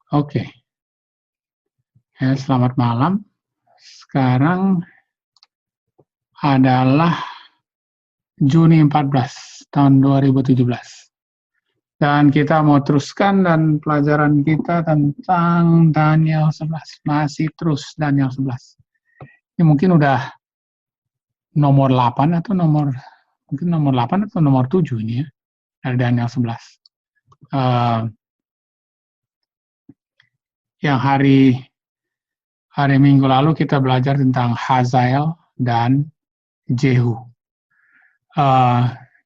Oke. Ya, selamat malam. Sekarang adalah Juni 14 tahun 2017. Dan kita mau teruskan dan pelajaran kita tentang Daniel 11. Masih terus Daniel 11. Ini mungkin udah nomor 8 atau nomor 8 atau nomor 7 ini ya. Dari Daniel 11. Yang hari Minggu lalu kita belajar tentang Hazael dan Jehu.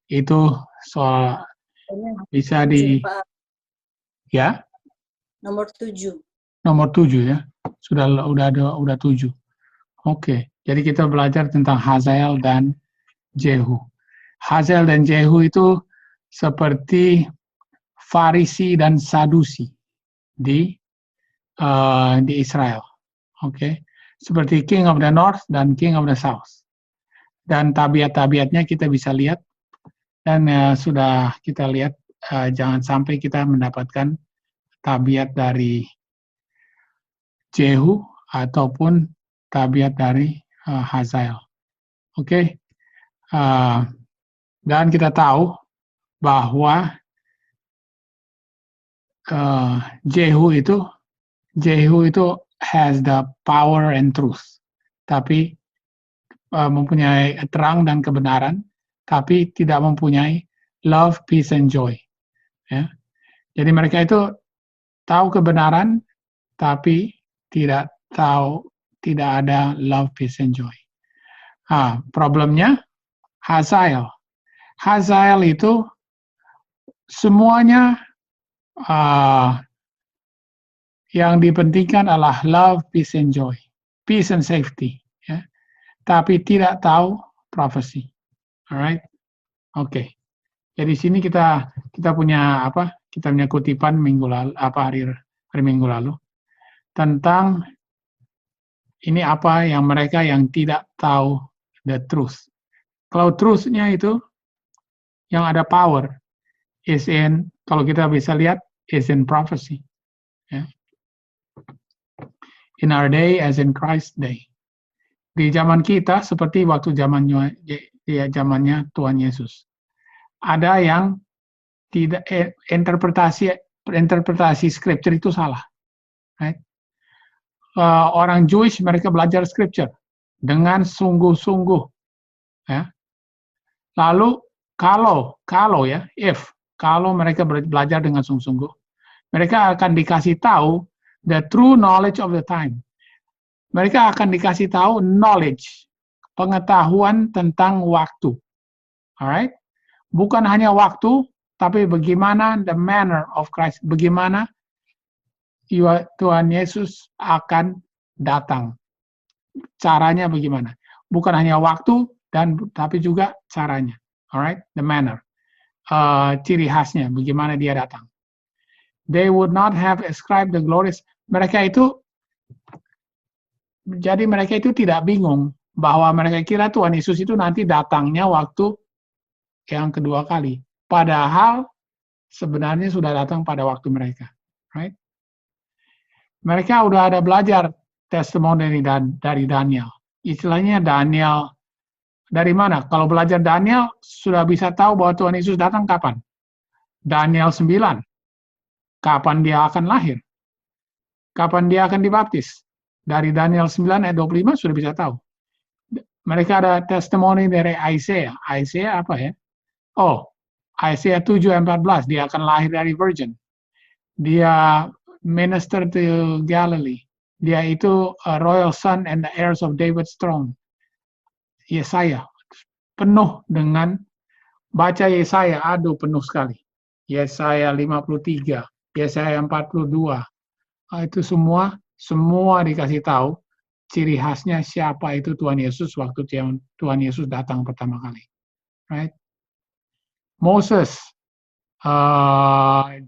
Itu soal bisa ya nomor 7 ya, udah 7. Oke, jadi kita belajar tentang Hazael dan Jehu. Hazael dan Jehu itu seperti Farisi dan Sadusi di Israel. Oke, seperti King of the North dan King of the South. Dan tabiat-tabiatnya kita bisa lihat, dan sudah kita lihat, jangan sampai kita mendapatkan tabiat dari Jehu ataupun tabiat dari Hazael. Oke. Dan kita tahu bahwa Jehu itu has the power and truth, tapi mempunyai terang dan kebenaran, tapi tidak mempunyai love, peace, and joy. Ya. Jadi mereka itu tahu kebenaran, tapi tidak ada love, peace, and joy. Problemnya Hazael itu semuanya yang dipentingkan adalah love, peace, and joy, peace and safety, ya. Tapi tidak tahu prophecy. Alright, oke. Jadi sini kita punya Kita punya kutipan minggu lalu, hari Minggu lalu tentang ini yang mereka yang tidak tahu the truth. Kalau truth-nya itu yang ada power kalau kita bisa lihat is in prophecy. Yeah. In our day as in Christ's day. Di zaman kita seperti waktu zamannya Tuhan Yesus. Ada yang tidak interpretasi scripture itu salah. Right? Orang Jewish mereka belajar scripture dengan sungguh-sungguh. Ya. Lalu kalau mereka belajar dengan sungguh-sungguh, mereka akan dikasih tahu the true knowledge of the time. Mereka akan dikasih tahu knowledge, pengetahuan tentang waktu. Alright? Bukan hanya waktu, tapi bagaimana the manner of Christ, bagaimana Tuhan Yesus akan datang. Caranya bagaimana? Bukan hanya waktu, tapi juga caranya. Alright? The manner. Ciri khasnya, bagaimana dia datang. They would not have ascribed the glories. Mereka itu tidak bingung bahwa mereka kira Tuhan Yesus itu nanti datangnya waktu yang kedua kali. Padahal sebenarnya sudah datang pada waktu mereka. Right? Mereka udah ada belajar testimoni dari Daniel. Istilahnya Daniel dari mana? Kalau belajar Daniel sudah bisa tahu bahwa Tuhan Yesus datang kapan. Daniel 9. Kapan dia akan lahir? Kapan dia akan dibaptis? Dari Daniel 9 ayat 25 sudah bisa tahu. Mereka ada testimoni dari Isaiah. Isaiah apa ya? Isaiah 7 ayat 14. Dia akan lahir dari virgin. Dia minister to Galilee. Dia itu a royal son and the heirs of David's throne. Yesaya. Penuh dengan baca Yesaya. Penuh sekali. Yesaya 53. Yesaya 42. Itu semua dikasih tahu ciri khasnya siapa itu Tuhan Yesus waktu Tuhan Yesus datang pertama kali. Right? Moses,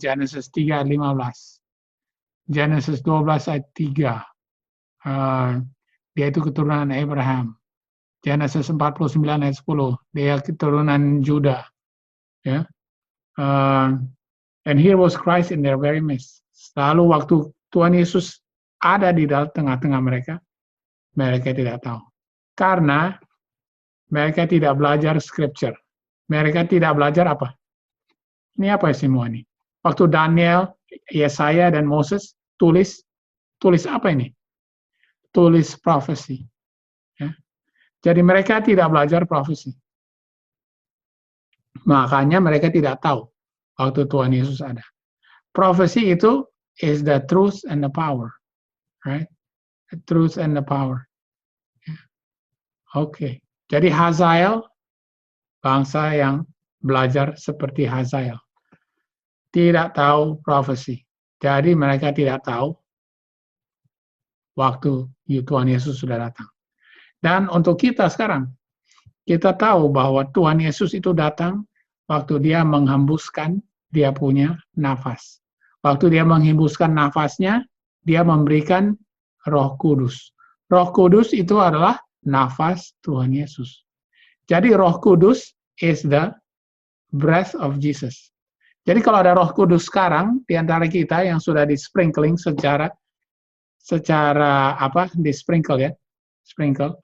Genesis 3 ayat 15. Genesis 12 ayat 3. Dia itu keturunan Abraham. Genesis 49 ayat 10. Dia keturunan Juda. Yeah. And here was Christ in their very midst. Lalu waktu Tuhan Yesus ada di dalam tengah-tengah mereka, mereka tidak tahu. Karena mereka tidak belajar scripture. Mereka tidak belajar apa? Ini apa semua ini? Waktu Daniel, Yesaya, dan Moses tulis apa ini? Tulis profesi. Ya. Jadi mereka tidak belajar profesi. Makanya mereka tidak tahu waktu Tuhan Yesus ada. Profesi itu is the truth and the power. Right? The truth and the power. Ya. Oke. Jadi Hazael, bangsa yang belajar seperti Hazael. Tidak tahu profesi. Jadi mereka tidak tahu waktu Tuhan Yesus sudah datang. Dan untuk kita sekarang, kita tahu bahwa Tuhan Yesus itu datang waktu dia menghembuskan dia punya nafas. Waktu dia menghembuskan nafasnya, dia memberikan Roh Kudus. Roh Kudus itu adalah nafas Tuhan Yesus. Jadi Roh Kudus is the breath of Jesus. Jadi kalau ada Roh Kudus sekarang di antara kita yang sudah di sprinkling secara apa? Di sprinkle ya. Sprinkle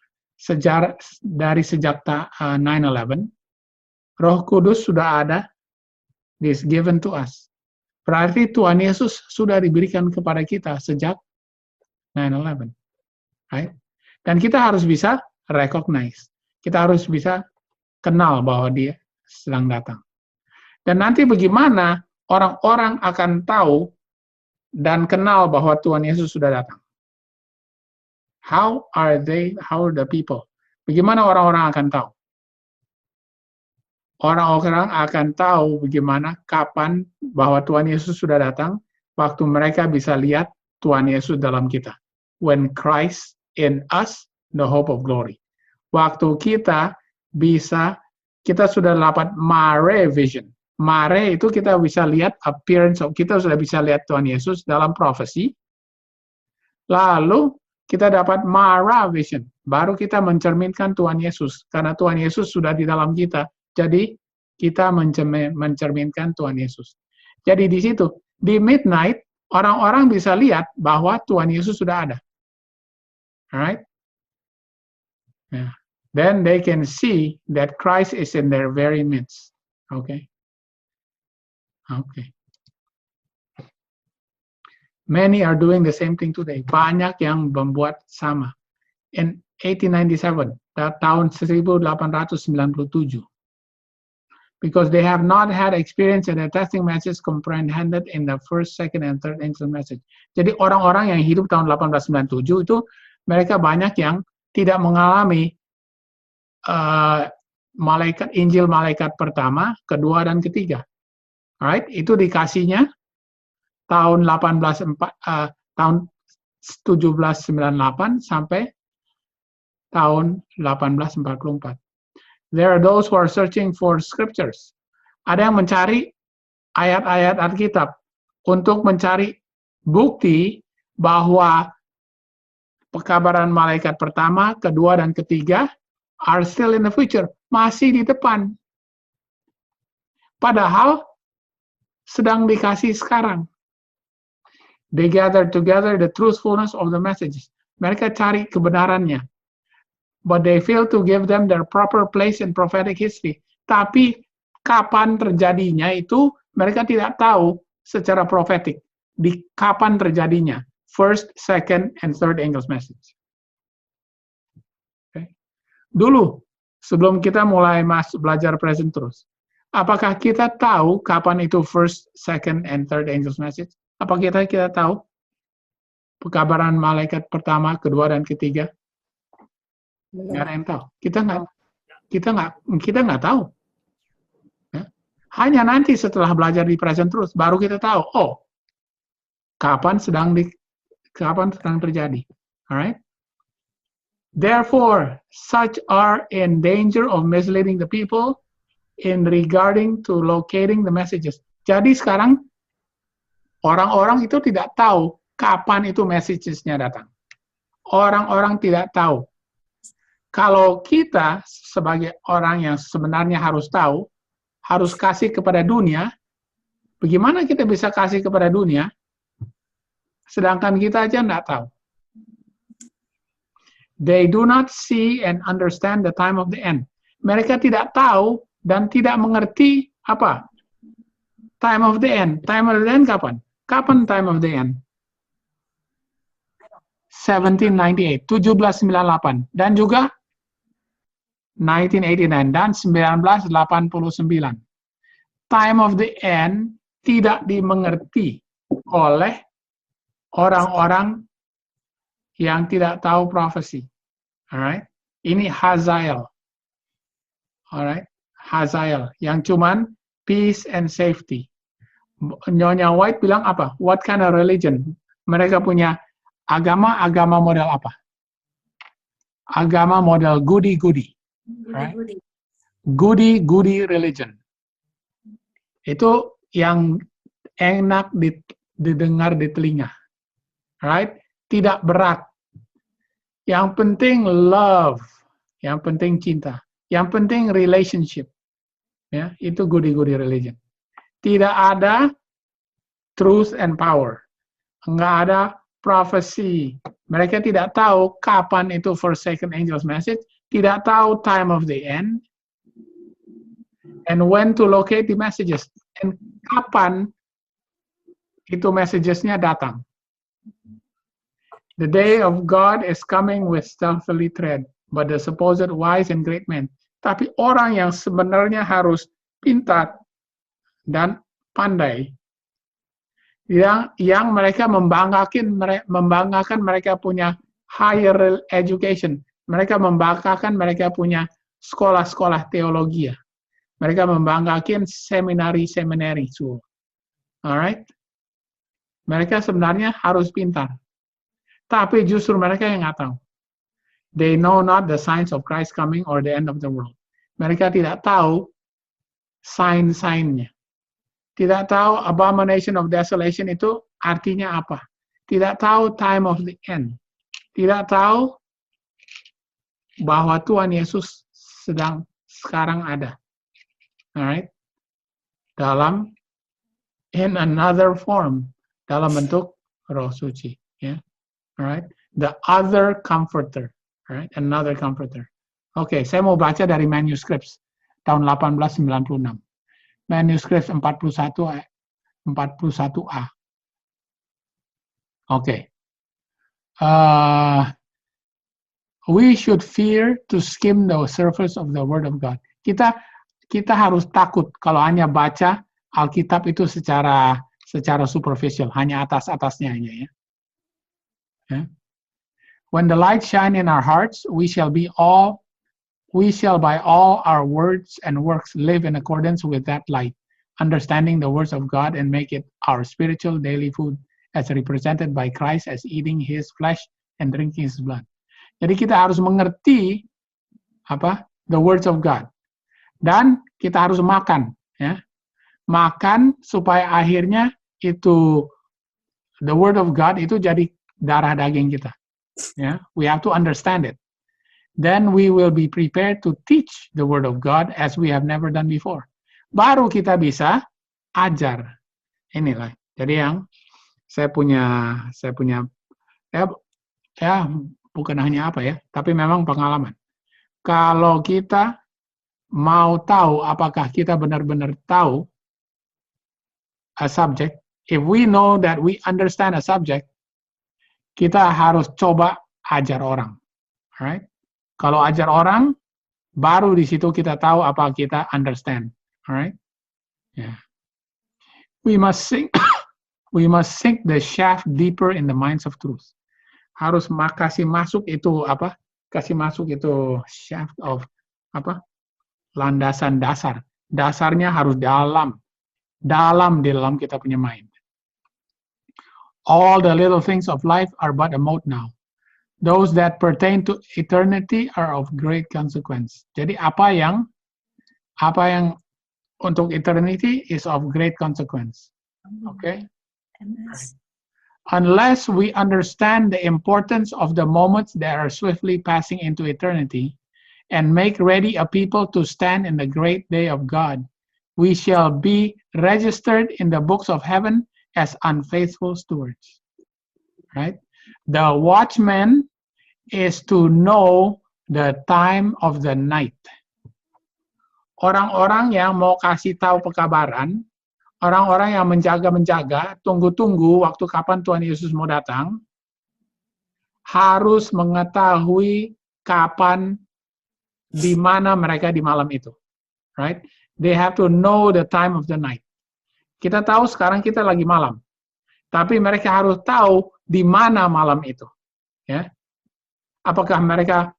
dari sejak 9/11, Roh Kudus sudah ada, is given to us. Berarti Tuhan Yesus sudah diberikan kepada kita sejak 9/11, right? Dan kita harus bisa recognize, kita harus bisa kenal bahwa dia sedang datang. Dan nanti bagaimana orang-orang akan tahu dan kenal bahwa Tuhan Yesus sudah datang? How are the people? Bagaimana orang-orang akan tahu? Orang-orang akan tahu bagaimana, kapan bahwa Tuhan Yesus sudah datang, waktu mereka bisa lihat Tuhan Yesus dalam kita. When Christ in us, the hope of glory. Waktu kita sudah dapat mare vision. Mare itu kita bisa lihat appearance, kita sudah bisa lihat Tuhan Yesus dalam profesi. Lalu kita dapat mara vision. Baru kita mencerminkan Tuhan Yesus. Karena Tuhan Yesus sudah di dalam kita. Jadi, kita mencerminkan Tuhan Yesus. Jadi, di situ, di midnight, orang-orang bisa lihat bahwa Tuhan Yesus sudah ada. Alright? Yeah. Then they can see that Christ is in their very midst. Okay? Okay. Many are doing the same thing today. Banyak yang membuat sama. In 1897, tahun 1897, because they have not had experience in the testing message comprehended in the first, second, and third angel message. Jadi orang-orang yang hidup tahun 1897 itu mereka banyak yang tidak mengalami Injil malaikat pertama, kedua, dan ketiga. Alright, itu dikasihnya tahun 1798 sampai tahun 1844. There are those who are searching for scriptures. Ada yang mencari ayat-ayat Alkitab untuk mencari bukti bahwa pekabaran malaikat pertama, kedua, dan ketiga are still in the future, masih di depan. Padahal sedang dikasih sekarang. They gather together the truthfulness of the messages. Mereka cari kebenarannya. But they fail to give them their proper place in prophetic history. Tapi kapan terjadinya itu mereka tidak tahu secara profetik. Di kapan terjadinya. First, second, and third angels message. Okay. Dulu, sebelum kita mulai belajar present truth, apakah kita tahu kapan itu first, second, and third angels message? Apa kita tahu pekabaran malaikat pertama, kedua, dan ketiga? Nggak ada yang tahu. Kita nggak tahu. Ya. Hanya nanti setelah belajar di present truth baru kita tahu. Oh, kapan sedang terjadi. Alright? Therefore, such are in danger of misleading the people in regarding to locating the messages. Jadi sekarang orang-orang itu tidak tahu kapan itu messages-nya datang. Orang-orang tidak tahu. Kalau kita sebagai orang yang sebenarnya harus tahu, harus kasih kepada dunia, bagaimana kita bisa kasih kepada dunia? sedangkan kita aja nggak tahu. They do not see and understand the time of the end. Mereka tidak tahu dan tidak mengerti apa? Time of the end. Time of the end kapan? Kapan time of the end? 1798, 1798. Dan juga 1989 dan 1989. Time of the end tidak dimengerti oleh orang-orang yang tidak tahu profesi. Alright? Ini Hazael. Alright? Hazael. Yang cuman peace and safety. Nyonya White bilang apa? What kind of religion? Mereka punya agama model apa? Agama model goody-goody. Right? Goody-goody religion. Itu yang enak didengar di telinga. Right? Tidak berat. Yang penting love. Yang penting cinta. Yang penting relationship. Ya, itu goody-goody religion. Tidak ada truth and power. Enggak ada prophecy. Mereka tidak tahu kapan itu first, second angel's message. Tidak tahu time of the end. And when to locate the messages. And kapan itu messages-nya datang. The day of God is coming with stealthily tread, but the supposed wise and great men. Tapi orang yang sebenarnya harus pintar dan pandai, yang mereka membanggakan mereka punya higher education, mereka membanggakan mereka punya sekolah-sekolah teologi, mereka membanggakan seminari school. Alright? Mereka sebenarnya harus pintar. Tapi justru mereka yang nggak tahu. They know not the signs of Christ coming or the end of the world. Mereka tidak tahu sign-signnya. Tidak tahu abomination of desolation itu artinya apa. Tidak tahu time of the end. Tidak tahu bahwa Tuhan Yesus sekarang ada. Alright? In another form. Dalam bentuk Roh Suci. Ya. Alright? The other comforter. Alright? Another comforter. Oke, saya mau baca dari manuscripts tahun 1896. Manuscripts 41A. Oke. We should fear to skim the surface of the Word of God. Kita harus takut kalau hanya baca Alkitab itu secara superficial, hanya atas-atasnya aja ya. Yeah. When the light shine in our hearts, we shall by all our words and works live in accordance with that light, understanding the words of God and make it our spiritual daily food as represented by Christ as eating His flesh and drinking His blood. Jadi kita harus mengerti the words of God. Dan kita harus makan, ya. Makan supaya akhirnya itu the word of God itu jadi darah daging kita. Yeah, we have to understand it. Then we will be prepared to teach the word of God as we have never done before. Baru kita bisa ajar. Inilah. Jadi yang saya punya ya bukan hanya tapi memang pengalaman. Kalau kita mau tahu apakah kita benar-benar tahu a subject, if we know that we understand a subject, kita harus coba ajar orang. Alright? Kalau ajar orang, baru di situ kita tahu apa kita understand. Alright? Yeah. We must sink the shaft deeper in the minds of truth. Harus kasih masuk itu shaft of landasan dasar. Dasarnya harus dalam di dalam kita punya mind. All the little things of life are but a mote now. Those that pertain to eternity are of great consequence. Jadi apa yang untuk eternity is of great consequence. Okay? Unless we understand the importance of the moments that are swiftly passing into eternity and make ready a people to stand in the great day of God, we shall be registered in the books of heaven as unfaithful stewards. right? The watchman is to know the time of the night. Orang-orang yang mau kasih tahu pekabaran, orang-orang yang menjaga-menjaga, tunggu-tunggu waktu kapan Tuhan Yesus mau datang, harus mengetahui kapan, di mana mereka di malam itu, right? They have to know the time of the night. Kita tahu sekarang kita lagi malam, tapi mereka harus tahu di mana malam itu, ya. Apakah mereka,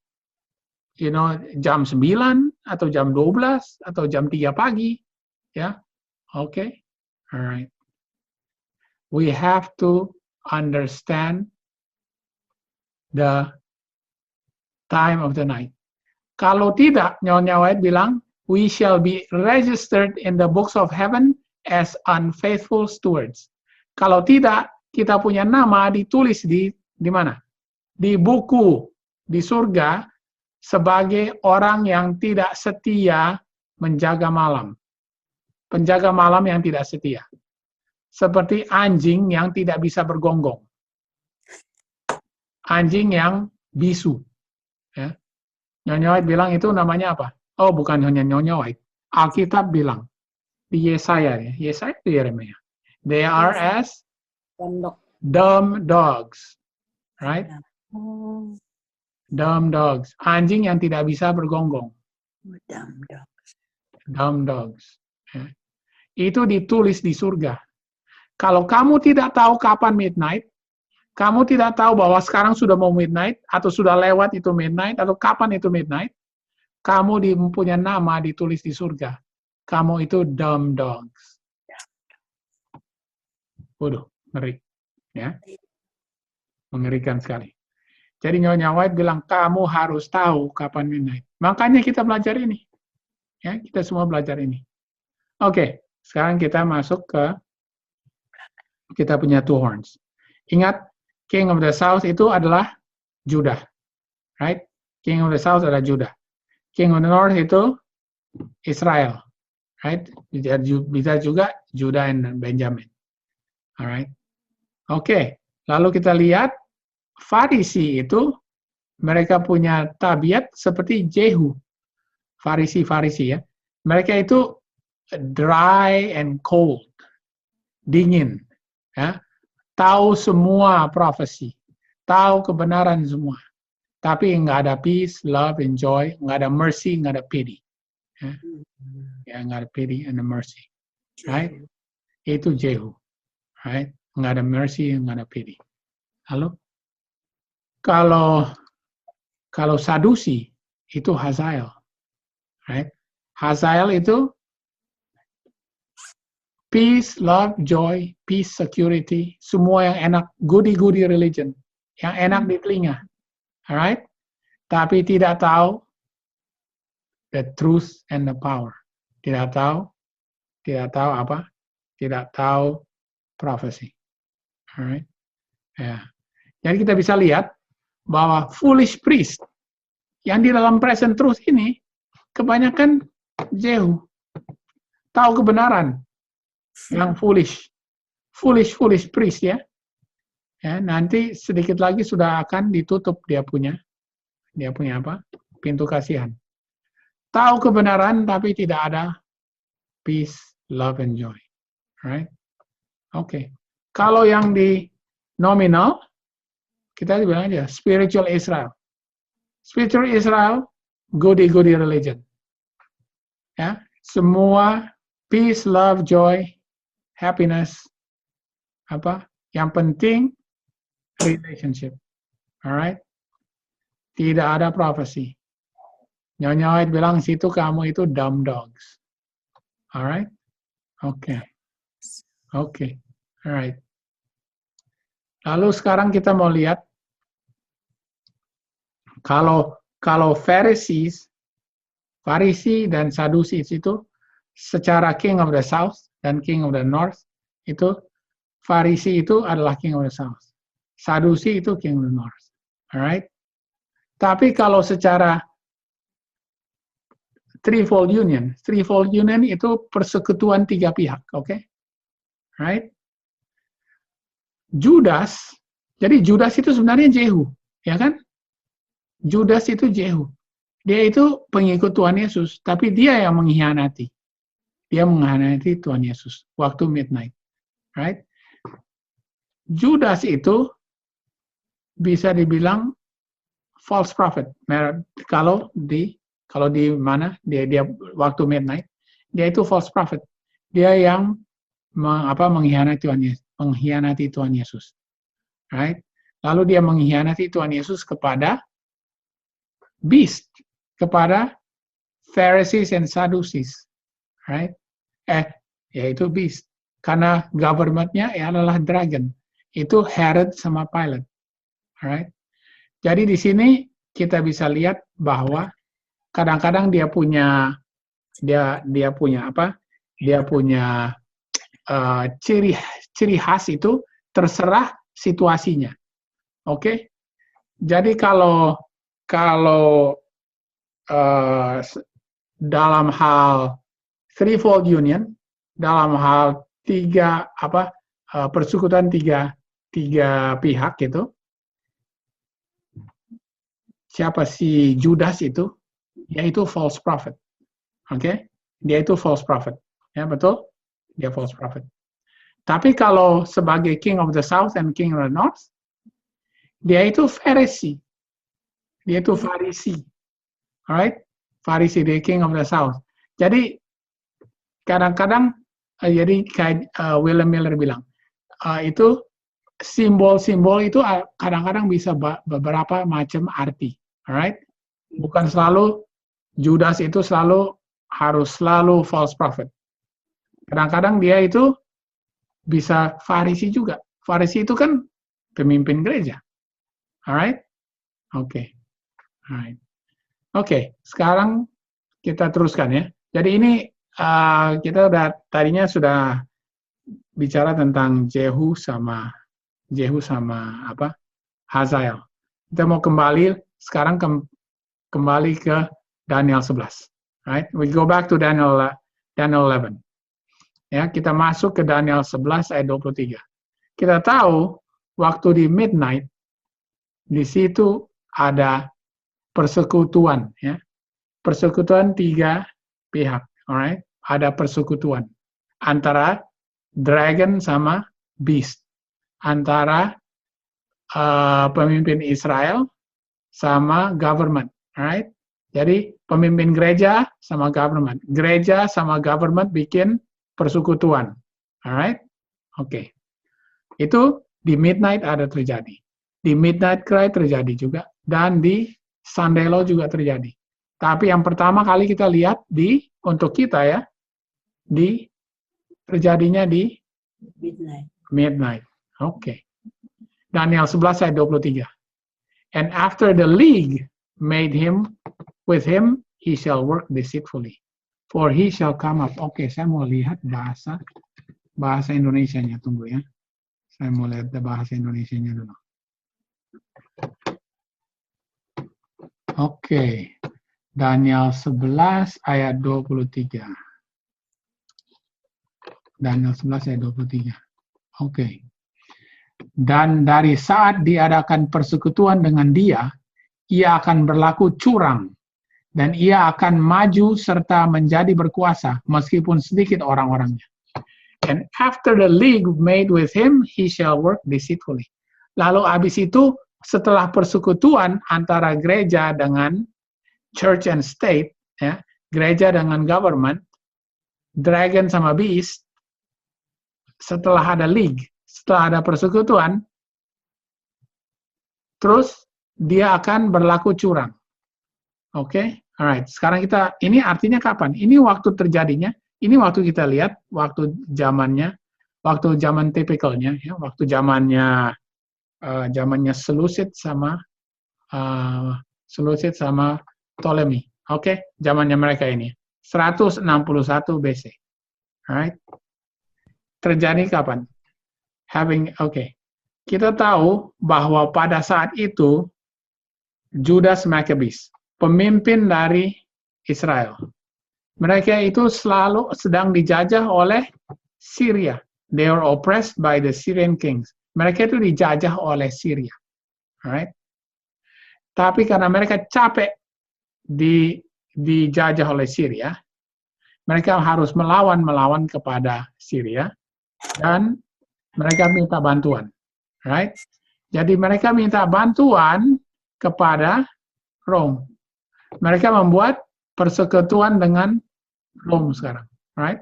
jam 9 atau jam 12 atau jam 3 pagi, ya? Okay, alright. We have to understand the time of the night. Kalau tidak, Nyonya White bilang, we shall be registered in the books of heaven as unfaithful stewards. Kalau tidak, kita punya nama ditulis di mana? Di buku di surga sebagai orang yang tidak setia menjaga malam. Penjaga malam yang tidak setia. Seperti anjing yang tidak bisa bergonggong. Anjing yang bisu. Ya. Nyonya White bilang itu namanya apa? Oh, bukan hanya Nyonya White. Alkitab bilang. Di Yesaya. Yesaya itu Yeremia. They are as dumb dogs. Right? Dumb dogs. Anjing yang tidak bisa bergonggong. Dumb dogs. Ya. Itu ditulis di surga. Kalau kamu tidak tahu kapan midnight, kamu tidak tahu bahwa sekarang sudah mau midnight, atau sudah lewat itu midnight, atau kapan itu midnight, kamu punya nama ditulis di surga. Kamu itu dumb dogs. Waduh, ngeri. Ya. Mengerikan sekali. Jadi Nyonya White bilang, kamu harus tahu kapan midnight. Makanya kita belajar ini. Ya, kita semua belajar ini. Oke, sekarang kita masuk ke kita punya two horns. Ingat, King of the South itu adalah Judah. Right? King of the South adalah Judah. King of the North itu Israel. Right? Bisa juga Judah dan Benjamin. Alright? Oke, lalu kita lihat Farisi itu mereka punya tabiat seperti Jehu. Farisi ya. Mereka itu dry and cold. Dingin. Ya. Tahu semua profesi. Tahu kebenaran semua. Tapi nggak ada peace, love, and joy. Nggak ada mercy, nggak ada pity. Ya, nggak ada pity and mercy. Right? Itu Jehu. Right? Nggak ada mercy, nggak ada pity. Lalu, kalau Sadusi, itu Hazael. Right? Hazael itu peace, love, joy, peace, security, semua yang enak, goody-goody religion, yang enak di telinga. Alright? Tapi tidak tahu the truth and the power. Tidak tahu apa? Tidak tahu prophecy. Alright? Ya. Jadi kita bisa lihat bahwa foolish priest yang di dalam present truth ini kebanyakan Jehu. Tahu kebenaran. Yang foolish priest ya. Ya, nanti sedikit lagi sudah akan ditutup dia punya apa? Pintu kasihan. Tahu kebenaran tapi tidak ada peace, love, and joy. Right? Oke. Kalau yang di nominal, kita bilang aja spiritual Israel. Spiritual Israel, goody-goody religion. Ya, semua peace, love, joy, happiness, apa? Yang penting relationship. Alright? Tidak ada prophecy. Nyonya White bilang situ kamu itu dumb dogs. Alright? Oke. Alright. Lalu sekarang kita mau lihat kalau Farisi dan Sadusi itu secara King of the South dan King of the North, itu Farisi itu adalah King of the South. Sadusi itu King of the North. Alright? Tapi kalau secara threefold union itu persekutuan tiga pihak, oke? Okay? Right? Judas Jadi Judas itu sebenarnya Jehu, ya kan? Judas itu Jehu. Dia itu pengikut Tuhan Yesus, tapi dia yang mengkhianati. Dia mengkhianati Tuhan Yesus waktu midnight, right? Judas itu bisa dibilang false prophet. Kalau di mana dia waktu midnight, dia itu false prophet. Dia yang mengkhianati Tuhan Yesus, right? Lalu dia mengkhianati Tuhan Yesus kepada beast, kepada Pharisees and Sadducees, right? Yaitu beast. Karena government-nya adalah dragon. Itu Herod sama Pilate, right? Jadi di sini kita bisa lihat bahwa kadang-kadang dia punya ciri khas itu terserah situasinya. Oke? Jadi kalau dalam hal threefold union, dalam hal persekutuan tiga pihak itu, siapa si Judas itu? Yaitu false prophet. Oke? Dia itu false prophet. Ya, betul? Dia false prophet. Tapi kalau sebagai king of the south and king of the north, dia itu Pharisee. Dia itu Farisi. Alright? Farisi, dia king of the south. Jadi kadang-kadang jadi kayak William Miller bilang, itu simbol-simbol itu kadang-kadang bisa beberapa macam arti. Alright? Bukan selalu Judas itu harus selalu false prophet. Kadang-kadang dia itu bisa Farisi juga. Farisi itu kan pemimpin gereja. Alright? Oke. Alright. Oke, sekarang kita teruskan ya. Jadi ini kita tadinya sudah bicara tentang Jehu sama Hazael. Kita mau sekarang kembali ke Daniel 11. Right? We go back to Daniel 11. Ya, kita masuk ke Daniel 11 ayat 23. Kita tahu waktu di midnight di situ ada persekutuan, ya. Persekutuan tiga pihak, alright? Ada persekutuan antara dragon sama beast, antara pemimpin Israel sama government, alright? Jadi pemimpin gereja sama government bikin persekutuan, alright? Oke. Itu di midnight ada terjadi. Di midnight cry terjadi juga, dan di Sunday law juga terjadi. Tapi yang pertama kali kita lihat untuk kita ya, terjadinya di midnight. Oke. Daniel 11 ayat 23. And after the league made him, with him he shall work deceitfully, for he shall come up. Oke, saya mau lihat bahasa Indonesianya, tunggu ya. Saya mau lihat bahasa Indonesianya dulu. Oke. Daniel 11 ayat 23. Daniel 11 ayat 23. Oke. Dan dari saat diadakan persekutuan dengan dia, ia akan berlaku curang, dan ia akan maju serta menjadi berkuasa, meskipun sedikit orang-orangnya. And after the league made with him, he shall work deceitfully. Lalu habis itu, setelah persekutuan antara gereja dengan church and state, ya, gereja dengan government, dragon sama beast, setelah ada league, setelah ada persekutuan, terus dia akan berlaku curang. Oke? Alright, sekarang ini artinya kapan? Ini waktu terjadinya, ini waktu kita lihat, waktu zaman tipikalnya, ya, waktu zamannya Seleucid sama Ptolemy. Oke? Zamannya mereka ini. 161 BC. Alright? Terjadi kapan? Kita tahu bahwa pada saat itu Judas Maccabees, pemimpin dari Israel. Mereka itu selalu sedang dijajah oleh Syria. They were oppressed by the Syrian kings. Mereka itu dijajah oleh Syria. Alright? Tapi karena mereka capek dijajah oleh Syria, mereka harus melawan kepada Syria, dan mereka minta bantuan. Right? Jadi mereka minta bantuan kepada Rome. Mereka membuat persekutuan dengan Rome sekarang. Right?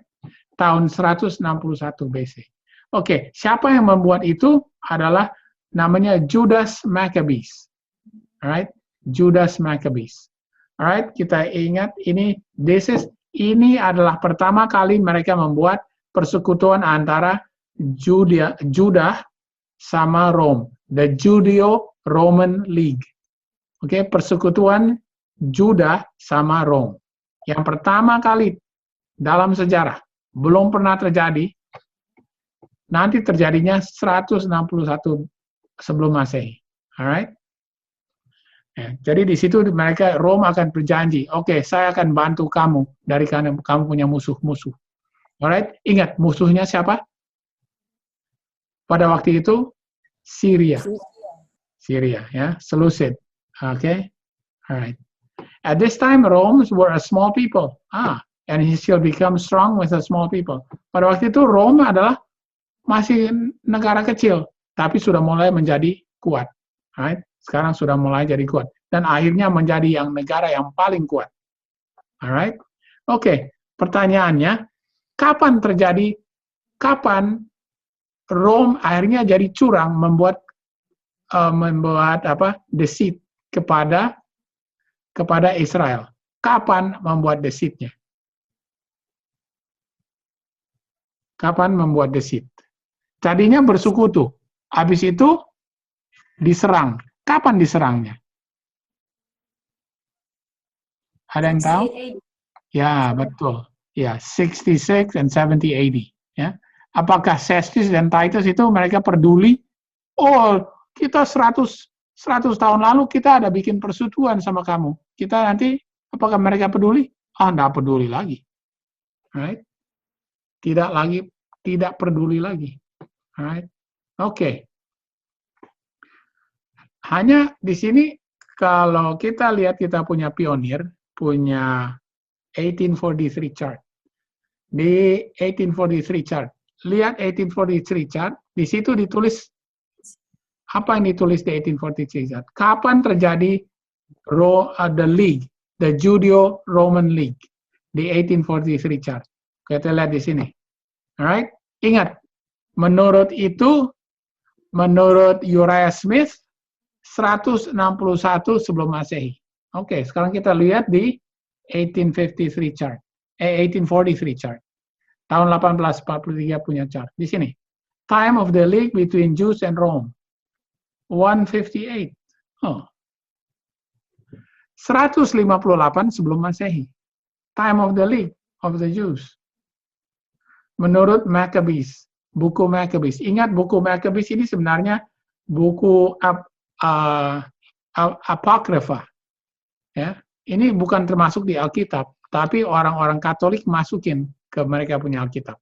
Tahun 161 BC. Oke, siapa yang membuat itu adalah namanya Judas Maccabees. Alright? Judas Maccabees. Alright, kita ingat ini adalah pertama kali mereka membuat persekutuan antara Judah sama Rome, the Judeo-Roman League. Oke, persekutuan Judah sama Rome. Yang pertama kali dalam sejarah, belum pernah terjadi. Nanti terjadinya 161 sebelum Masehi. Alright? Ya, jadi di situ mereka Rome akan berjanji, oke, saya akan bantu kamu dari karena kamu punya musuh-musuh. Alright? Ingat, musuhnya siapa? Pada waktu itu Syria. Syria, ya, Seleucid. Okay? Alright. At this time, Romans were a small people. And he still become strong with a small people. Pada waktu itu Rome adalah masih negara kecil, tapi sudah mulai menjadi kuat. Right? Sekarang sudah mulai jadi kuat. Dan akhirnya menjadi negara yang paling kuat. Alright? Oke, pertanyaannya, kapan Rome akhirnya jadi curang membuat deceit kepada Israel? Kapan membuat deceit-nya? Kapan membuat deceit? Tadinya bersekutu, habis itu diserang. Kapan diserangnya? Ada yang tahu? Ya, betul. Ya, 66 and 70 AD. Ya. Apakah Sestis dan Titus itu mereka peduli? Oh, kita 100 tahun lalu kita ada bikin persekutuan sama kamu. Kita nanti, apakah mereka peduli? Nggak peduli lagi. Right? Tidak peduli lagi. Right? Oke. Hanya di sini kalau kita lihat kita punya pionir, punya 1843 chart. Di 1843 chart. Lihat 1843 chart, di situ ditulis apa yang ditulis di 1843 chart. Kapan terjadi the League, the Judeo-Roman League di 1843 chart. Kita lihat di sini. Alright? Ingat, menurut Uriah Smith 161 sebelum Masehi. Oke, sekarang kita lihat di 1843 chart. 1843 chart. Tahun 1843 punya chart. Di sini. Time of the league between Jews and Rome. 158. 158 sebelum Masehi. Time of the league of the Jews. Menurut Maccabees, buku Maccabees. Ingat, buku Maccabees ini sebenarnya buku apokrifa. Ya, ini bukan termasuk di Alkitab, tapi orang-orang Katolik masukin ke mereka punya Alkitab.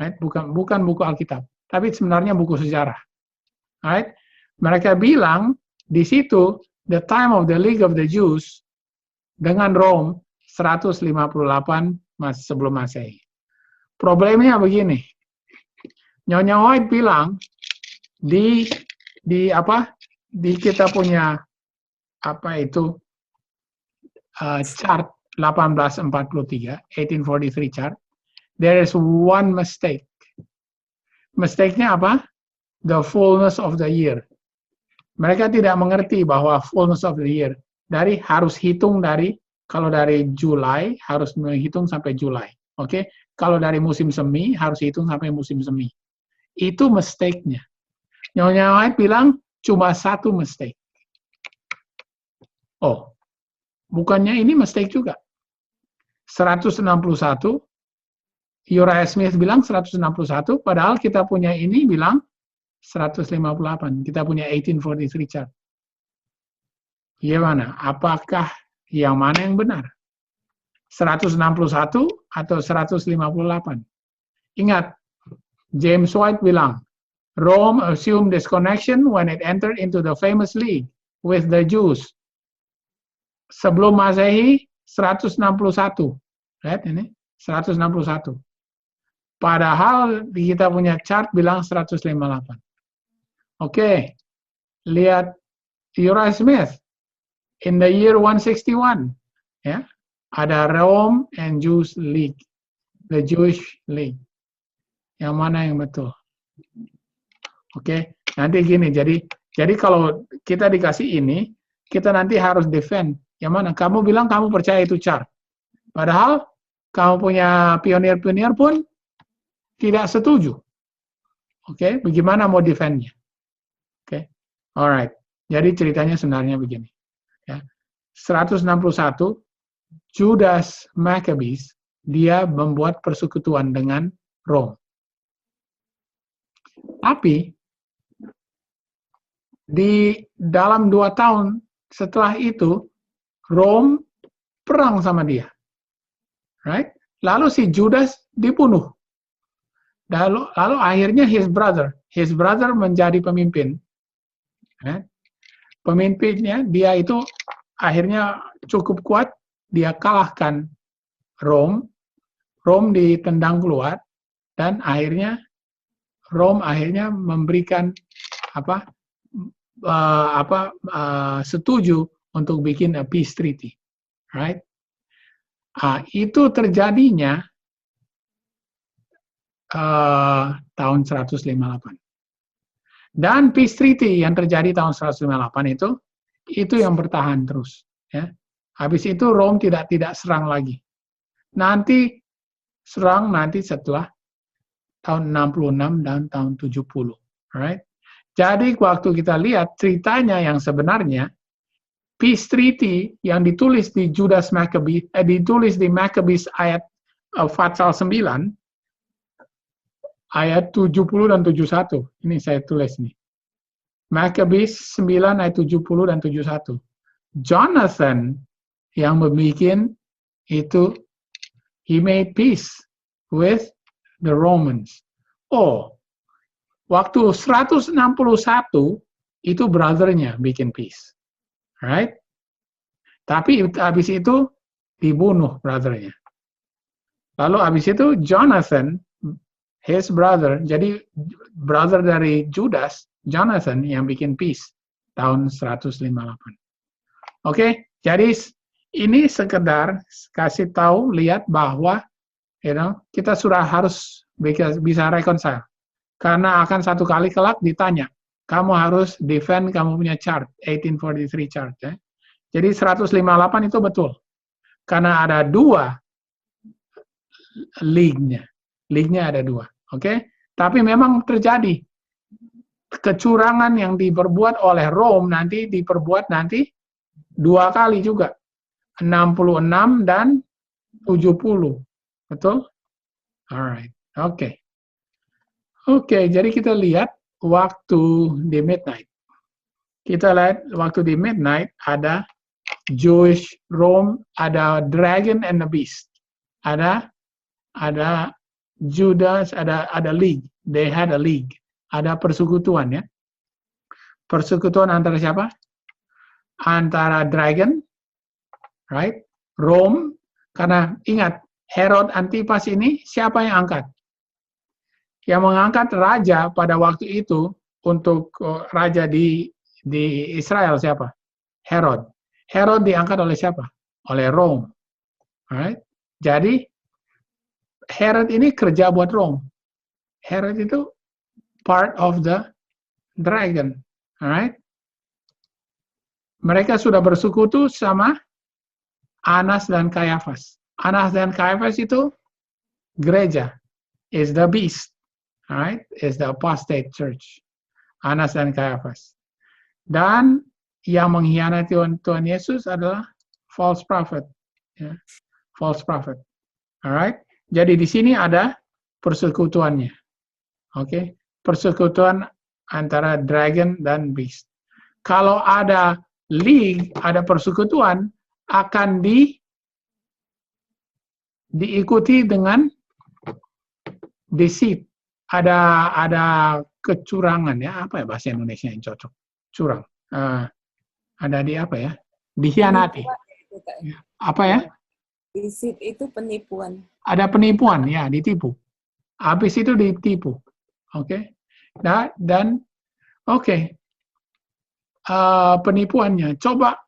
Right? Bukan buku Alkitab, tapi sebenarnya buku sejarah. Right? Mereka bilang di situ the time of the League of the Jews dengan Rome 158 sebelum Masehi. Problemnya begini. Nyonya White bilang di kita punya chart 1843 chart, there is one mistake. Mistake-nya apa? The fullness of the year. Mereka tidak mengerti bahwa fullness of the year harus hitung kalau dari Juli harus menghitung sampai Juli. Oke? Kalau dari musim semi harus hitung sampai musim semi. Itu mistake-nya. Nyonya White bilang cuma satu mistake. Oh, bukannya ini mistake juga. 161, Uriah Smith bilang 161, padahal kita punya ini bilang 158. Kita punya 1843 chart. Gimana? Apakah yang mana yang benar? 161 atau 158? Ingat, James White bilang, Rome assumed this connection when it entered into the famous league with the Jews. Sebelum Masehi 161. Lihat ini, 161. Padahal kita punya chart bilang 158. Oke. Lihat Uriah Smith in the year 161. Ya. Ada Rome and Jews League. The Jewish League. Yang mana yang betul? Oke. Nanti gini, jadi kalau kita dikasih ini, kita nanti harus defend. Yang mana? Kamu bilang kamu percaya itu chart. Padahal kamu punya pionir-pionir pun tidak setuju. Oke, bagaimana mau defend-nya? Oke, alright. Jadi ceritanya sebenarnya begini. Ya. 161, Judas Maccabees, dia membuat persekutuan dengan Rome. Tapi, di dalam 2 tahun setelah itu, Rome perang sama dia. Right? Lalu si Judas dibunuh. Lalu akhirnya his brother menjadi pemimpin. Right? Pemimpinnya, dia itu akhirnya cukup kuat, dia kalahkan Rome. Rome ditendang keluar, dan akhirnya Rome memberikan setuju untuk bikin a peace treaty, right? Itu terjadinya tahun 158. Dan peace treaty yang terjadi tahun 158 itu yang bertahan terus, ya. Habis itu Rome tidak serang lagi. Nanti serang setelah tahun 66 dan tahun 70, right? Jadi waktu kita lihat ceritanya yang sebenarnya, peace treaty yang ditulis di Judas Maccabees, ditulis di Maccabees ayat pasal 9, ayat 70 dan 71. Ini saya tulis nih. Maccabees 9 ayat 70 dan 71. Jonathan yang membuat itu, he made peace with the Romans. Oh, waktu 161 itu brother-nya bikin peace. Right? Tapi habis itu dibunuh brother-nya. Lalu habis itu Jonathan, his brother, jadi brother dari Judas, Jonathan yang bikin peace tahun 158. Oke, jadi ini sekedar kasih tahu, lihat bahwa kita sudah harus bisa reconcile. Karena akan satu kali kelak ditanya, kamu harus defend kamu punya chart, 1843 chart. Ya. Jadi 158 itu betul. Karena ada 2 league-nya. League-nya ada 2. Oke? Tapi memang terjadi kecurangan yang diperbuat oleh Rome diperbuat 2 kali juga. 66 dan 70. Betul? Alright. Oke. Oke, jadi kita lihat waktu di midnight. Kita lihat waktu di midnight ada Jewish Rome, ada Dragon and the Beast. Ada Judas, ada league. They had a league. Ada persekutuan, ya. Persekutuan antara siapa? Antara Dragon, right? Rome, karena ingat, Herod Antipas ini siapa yang angkat? Yang mengangkat raja pada waktu itu untuk raja di Israel siapa? Herod. Herod diangkat oleh siapa? Oleh Rome. Alright? Jadi Herod ini kerja buat Rome. Herod itu part of the dragon. Alright? Mereka sudah bersekutu sama Anas dan Kayafas. Anas dan Kayafas itu gereja. Is the beast. Alright? Is the apostate church. Anas dan Kayafas. Dan yang mengkhianati Tuhan Yesus adalah false prophet. Ya. False prophet. Alright? Jadi di sini ada persekutuannya. Oke? Persekutuan antara dragon dan beast. Kalau ada league, ada persekutuan, akan diikuti dengan deceit. Ada kecurangan ya, apa ya bahasa Indonesia yang cocok? Curang. Ada di apa ya? Dikhianati. Ya. Apa ya? Deceit itu penipuan. Ada penipuan ya, ditipu. Habis itu ditipu. Oke. Dan oke. Penipuannya. Coba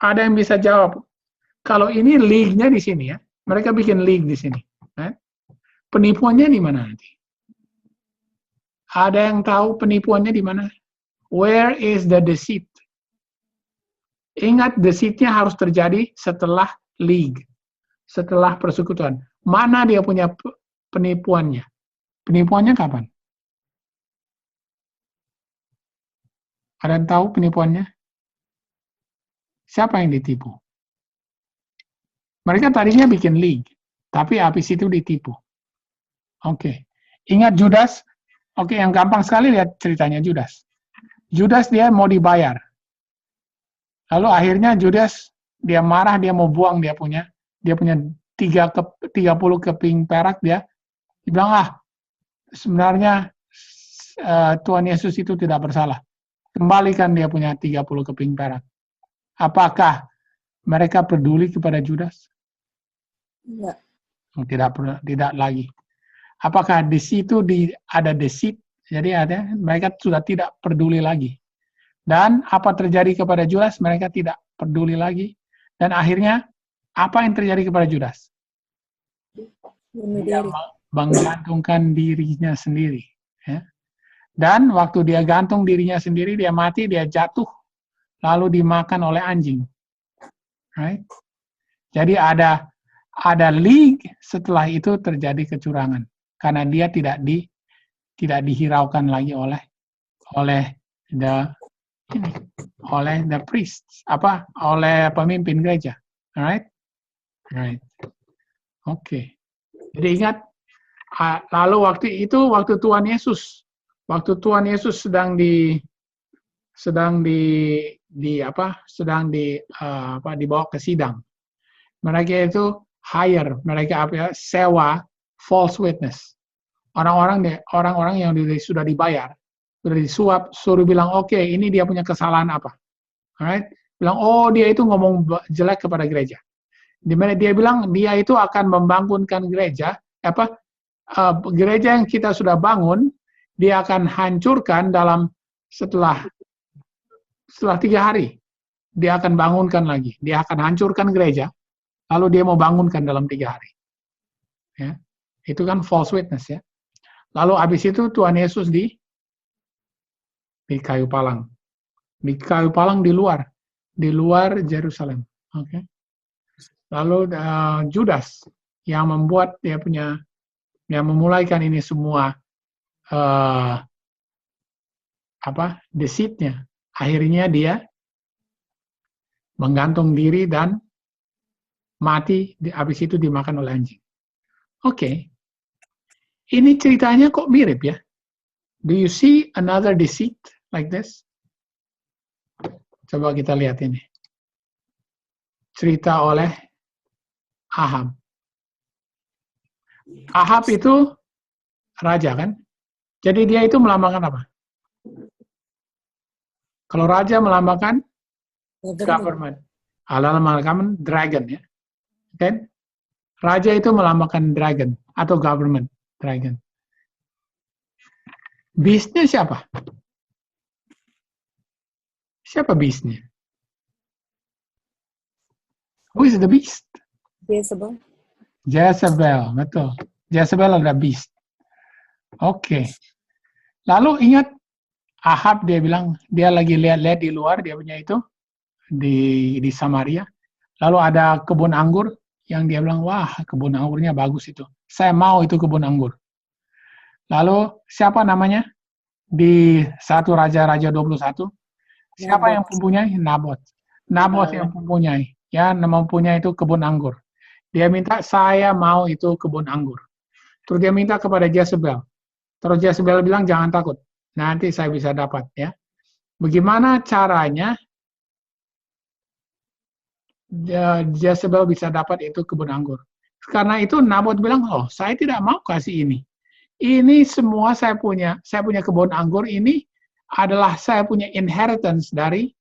ada yang bisa jawab. Kalau ini league-nya di sini ya. Mereka bikin league di sini. Penipuannya di mana nanti? Ada yang tahu penipuannya di mana? Where is the deceit? Ingat, deceit-nya harus terjadi setelah league, setelah persekutuan. Mana dia punya penipuannya? Penipuannya kapan? Ada yang tahu penipuannya? Siapa yang ditipu? Mereka tadinya bikin league, tapi habis itu ditipu. Oke. Ingat Judas? Oke, yang gampang sekali lihat ceritanya Judas. Judas dia mau dibayar. Lalu akhirnya Judas dia marah, dia mau buang dia punya 30 keping perak dia bilang, sebenarnya Tuhan Yesus itu tidak bersalah. Kembalikan dia punya 30 keping perak. Apakah mereka peduli kepada Judas? Enggak. Tidak lagi. Apakah di situ ada deceit? Jadi mereka sudah tidak peduli lagi. Dan apa terjadi kepada Judas? Mereka tidak peduli lagi. Dan akhirnya, apa yang terjadi kepada Judas? Dia menggantungkan dirinya sendiri. Ya. Dan waktu dia gantung dirinya sendiri, dia mati, dia jatuh, lalu dimakan oleh anjing. Right? Jadi ada league, setelah itu terjadi kecurangan. Karena dia tidak dihiraukan lagi oleh the priests, oleh pemimpin gereja. Alright? Oke. Jadi ingat, lalu waktu Tuhan Yesus sedang dibawa ke sidang. Mereka itu sewa false witness. Orang-orang yang sudah dibayar, sudah disuap, suruh bilang, oke, ini dia punya kesalahan apa. Alright? Bilang, dia itu ngomong jelek kepada gereja. Di mana dia bilang, dia itu akan membangunkan gereja, gereja yang kita sudah bangun, dia akan hancurkan setelah 3 hari. Dia akan bangunkan lagi. Dia akan hancurkan gereja, lalu dia mau bangunkan dalam 3 hari. Ya. Itu kan false witness ya. Lalu habis itu Tuhan Yesus di kayu palang. Di kayu palang di luar Yerusalem. Oke. Lalu Judas yang membuat yang memulaikan ini semua deceit-nya. Akhirnya dia menggantung diri dan mati, habis itu dimakan oleh anjing. Oke. Ini ceritanya kok mirip ya? Do you see another deceit like this? Coba kita lihat ini. Cerita oleh Ahab. Ahab itu raja kan? Jadi dia itu melambangkan apa? Kalau raja melambangkan government. Allah melambangkan dragon ya. Kan? Raja itu melambangkan dragon atau government dragon. Bisnis siapa? Siapa bisnya? Who is the beast? Jezebel, betul. Jezebel adalah beast. Oke. Lalu ingat Ahab, dia bilang, dia lagi lihat-lihat di luar, dia punya itu, di Samaria. Lalu ada kebun anggur, yang dia bilang, wah kebun anggurnya bagus itu. Saya mau itu kebun anggur. Lalu siapa namanya? Di 1 Raja-Raja 21. Siapa yang mempunyai? Nabot yang mempunyai. Ya, mempunyai itu kebun anggur. Dia minta, saya mau itu kebun anggur. Terus dia minta kepada Jezebel. Terus Jezebel bilang, jangan takut. Nanti saya bisa dapat. Ya. Bagaimana caranya Jezebel bisa dapat itu kebun anggur? Karena itu Nabot bilang, saya tidak mau kasih ini. ini semua saya punya kebun anggur, ini adalah saya punya inheritance dari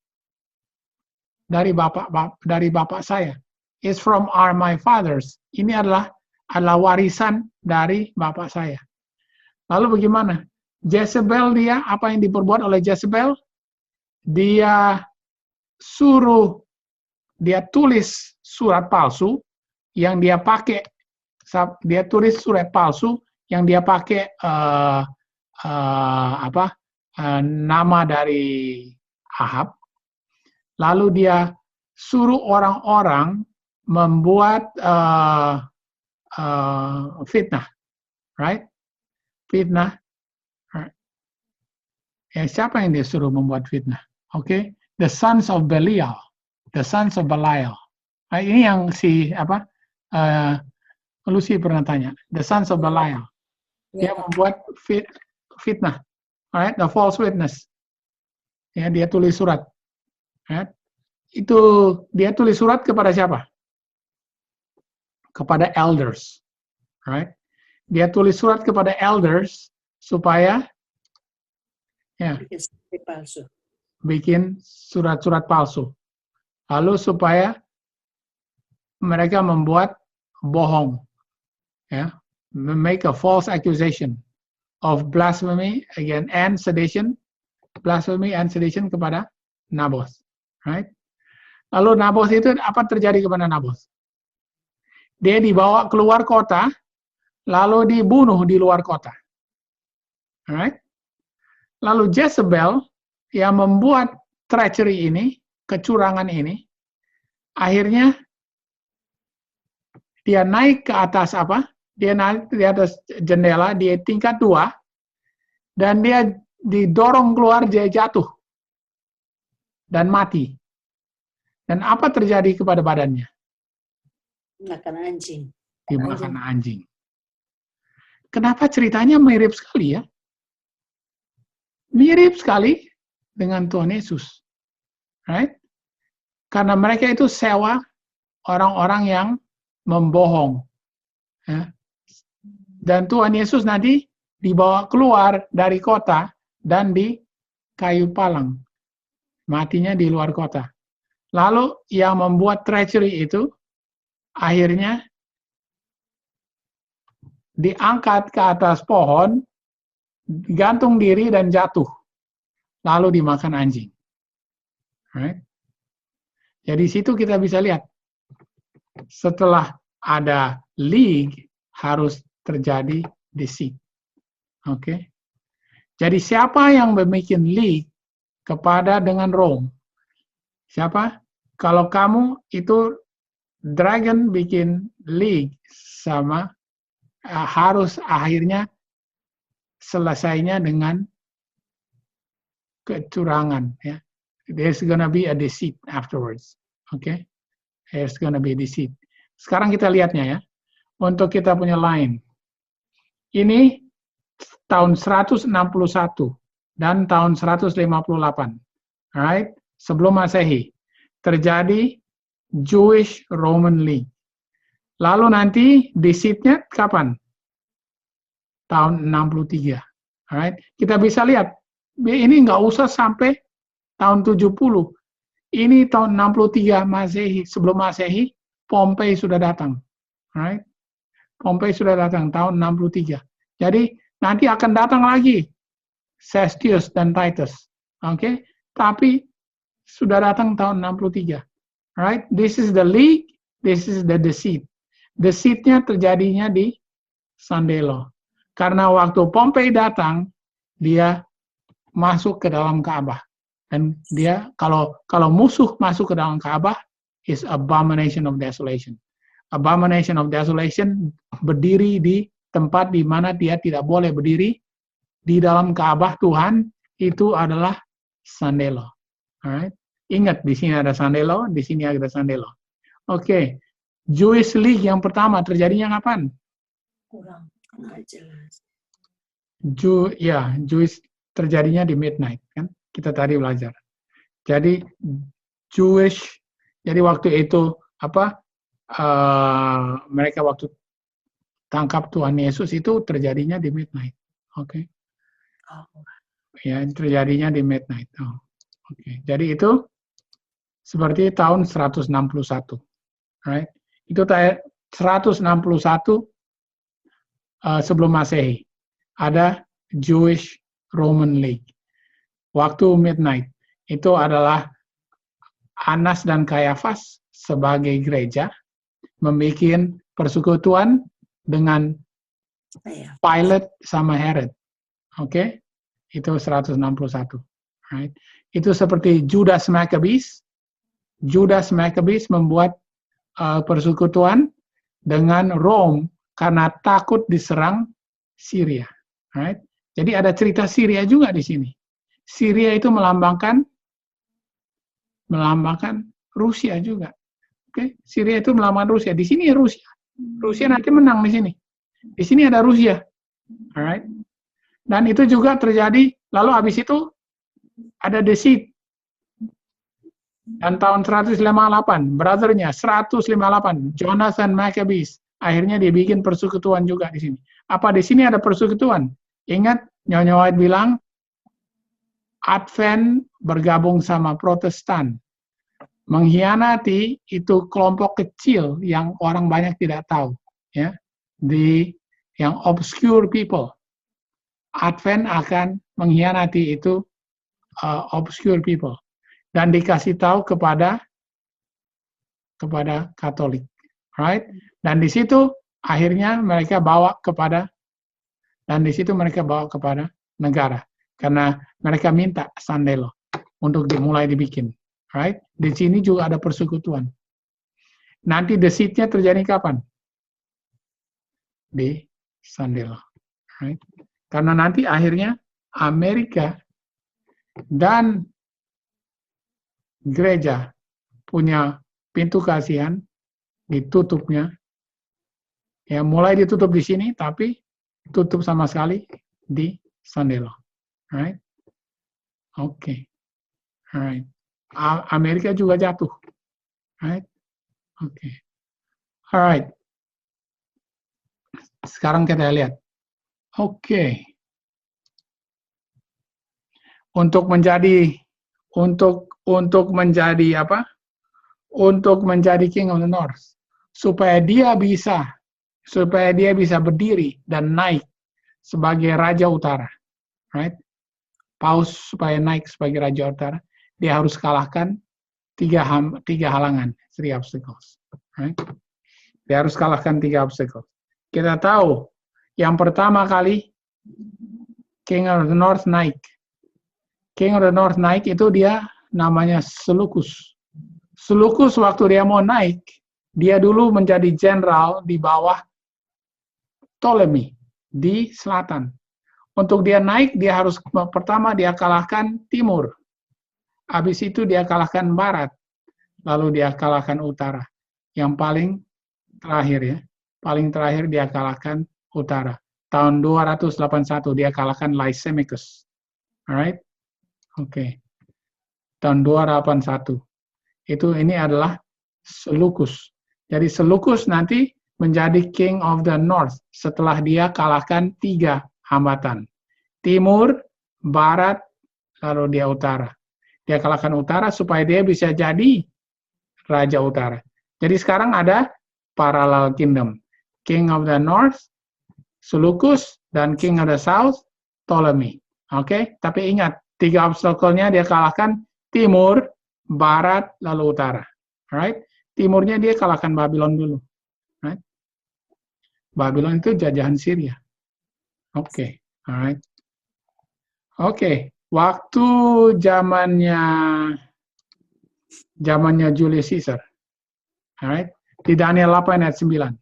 bapak saya. It's from my fathers. Ini adalah warisan dari bapak saya. Lalu bagaimana? Jezebel, dia apa yang diperbuat oleh Jezebel? Dia tulis surat palsu yang dia pakai. Dia tulis surat palsu yang dia pakai nama dari Ahab. Lalu dia suruh orang-orang membuat fitnah, right? Fitnah. Ya, siapa yang dia suruh membuat fitnah? Oke, the sons of Belial, the sons of Belial. Nah, ini yang Lucy pernah tanya, the sons of Belial. Dia membuat fitnah, right? The false witness. Ya, dia tulis surat. Right? Itu dia tulis surat kepada siapa? Kepada elders, right? Dia tulis surat kepada elders supaya bikin surat-surat palsu. Lalu supaya mereka membuat bohong, ya, make a false accusation of blasphemy again and sedition, blasphemy and sedition kepada Naboth, right? Lalu Naboth itu apa terjadi kepada Naboth? Dia dibawa keluar kota, lalu dibunuh di luar kota, right? Lalu Jezebel yang membuat treachery ini, kecurangan ini, akhirnya dia naik ke atas Dia naik di atas jendela di tingkat 2 dan dia didorong keluar, dia jatuh dan mati. Dan apa terjadi kepada badannya? Makan anjing. Dimakan anjing. Kenapa ceritanya mirip sekali ya? Mirip sekali dengan Tuhan Yesus. Right? Karena mereka itu sewa orang-orang yang membohong. Ya. Dan Tuhan Yesus nanti dibawa keluar dari kota dan di kayu palang. Matinya di luar kota. Lalu yang membuat treachery itu akhirnya diangkat ke atas pohon, gantung diri dan jatuh. Lalu dimakan anjing. Right? Jadi situ kita bisa lihat. Setelah ada league, harus terjadi deceit. Oke. Jadi siapa yang membuat league kepada dengan Rome? Siapa? Kalau kamu itu dragon bikin league sama harus akhirnya selesainya dengan kecurangan, ya. There's gonna be a deceit afterwards. Okay? There's gonna be a deceit. Sekarang kita lihatnya ya. Untuk kita punya line. Ini tahun 161 dan tahun 158. Alright? Sebelum Masehi. Terjadi Jewish Roman League. Lalu nanti deceitnya kapan? Tahun 63. Alright? Kita bisa lihat. Ini nggak usah sampai tahun 70. Ini tahun 63 Masehi. Sebelum Masehi, Pompei sudah datang. Alright? Pompei sudah datang tahun 63. Jadi nanti akan datang lagi Cestius dan Titus. Oke? Tapi sudah datang tahun 63. Right? This is the league, this is the deceit. Deceitnya terjadinya di Sandelo. Karena waktu Pompei datang, dia masuk ke dalam Ka'bah. Dan dia kalau musuh masuk ke dalam Ka'bah is abomination of desolation. Abomination of desolation berdiri di tempat di mana dia tidak boleh berdiri di dalam Ka'bah Tuhan, itu adalah Sandelo. Alright? Ingat, di sini ada Sandelo, di sini ada Sandelo. Oke. Jewish League yang pertama terjadinya kapan? Kurang jelas. Jewish terjadinya di midnight, kan? Kita tadi belajar. Jadi jadi waktu itu mereka waktu tangkap Tuhan Yesus itu terjadinya di midnight. Oke. Oh, Ya, terjadinya di midnight. Oh, oke. Jadi itu seperti tahun 161. Right? Itu 161 sebelum Masehi. Ada Jewish Roman League. Waktu midnight. Itu adalah Anas dan Kayafas sebagai gereja membuat persekutuan dengan iya. Pilate sama Herod. Oke? Itu 161. Right? Itu seperti Judas Maccabees. Judas Maccabees membuat persekutuan dengan Rome karena takut diserang Syria. Right? Jadi ada cerita Syria juga di sini. Syria itu melambangkan Rusia juga. Oke, Syria itu melambangkan Rusia. Di sini ya Rusia. Rusia nanti menang di sini. Di sini ada Rusia. Alright. Dan itu juga terjadi, lalu habis itu ada deceit. Dan tahun 158, brothernya 158, Jonathan Maccabees, akhirnya dia bikin persekutuan juga di sini. Apa di sini ada persekutuan? Ingat, Nyonya White bilang, Advent bergabung sama Protestan. Mengkhianati itu kelompok kecil yang orang banyak tidak tahu, ya. Yang obscure people. Advent akan mengkhianati itu obscure people dan dikasih tahu kepada Katolik, right? Dan di situ akhirnya mereka bawa kepada negara karena mereka minta Sandelo untuk dimulai dibikin. Right? Di sini juga ada persekutuan. Nanti deceit-nya terjadi kapan? Di Sandelo. Right? Karena nanti akhirnya Amerika dan gereja punya pintu kasihan ditutupnya. Ya, mulai ditutup di sini, tapi tutup sama sekali di Sandelo. Right? Oke. Alright. Amerika juga jatuh. Right? Oke. Alright. Sekarang kita lihat. Oke. Untuk menjadi apa? Untuk menjadi King of the North. Supaya dia bisa berdiri dan naik sebagai Raja Utara. Right? Paus supaya naik sebagai Raja Utara, dia harus kalahkan tiga halangan, 3 obstacles. Right? Dia harus kalahkan 3 obstacles. Kita tahu, yang pertama kali King of the North naik. King of the North naik itu dia namanya Seleucus. Seleucus waktu dia mau naik, dia dulu menjadi jenderal di bawah Ptolemy di selatan. Untuk dia naik, dia harus pertama dia kalahkan timur. Habis itu dia kalahkan barat. Lalu dia kalahkan utara. Yang paling terakhir dia kalahkan utara. Tahun 281 dia kalahkan Lysimachus. Alright? Oke. Tahun 281. Ini adalah Seleucus. Jadi Seleucus nanti menjadi King of the North setelah dia kalahkan 3 hambatan. Timur, barat, lalu dia utara. Dia kalahkan utara supaya dia bisa jadi Raja Utara. Jadi sekarang ada parallel kingdom. King of the North, Seleucus, dan King of the South, Ptolemy. Oke, tapi ingat, 3 obstacle-nya dia kalahkan timur, barat, lalu utara. Right? Timurnya dia kalahkan Babylon dulu. Right? Babylon itu jajahan Syria. Oke, alright. Oke, waktu zamannya Julius Caesar. Alright. Di Daniel 8 ayat 9.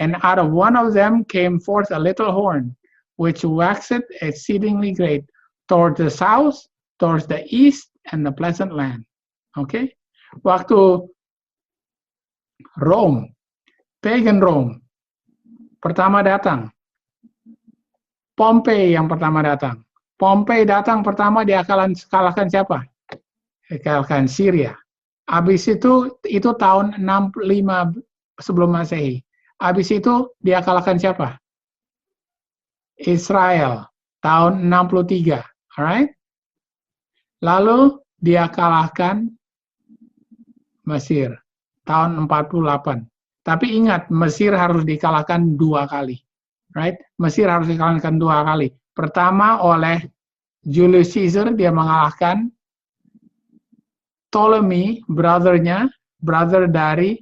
And out of one of them came forth a little horn, which waxed exceedingly great, toward the south, towards the east, and the pleasant land. Oke. Waktu Rome, pagan Rome, pertama datang. Pompei yang pertama datang. Pompei datang pertama dia kalahkan siapa? Kalahkan Syria. Habis itu tahun 65 sebelum Masehi. Habis itu dia kalahkan siapa? Israel tahun 63, alright? Lalu dia kalahkan Mesir tahun 48. Tapi ingat, Mesir harus dikalahkan 2 kali, right? Mesir harus dikalahkan 2 kali. Pertama oleh Julius Caesar, dia mengalahkan Ptolemy, brother dari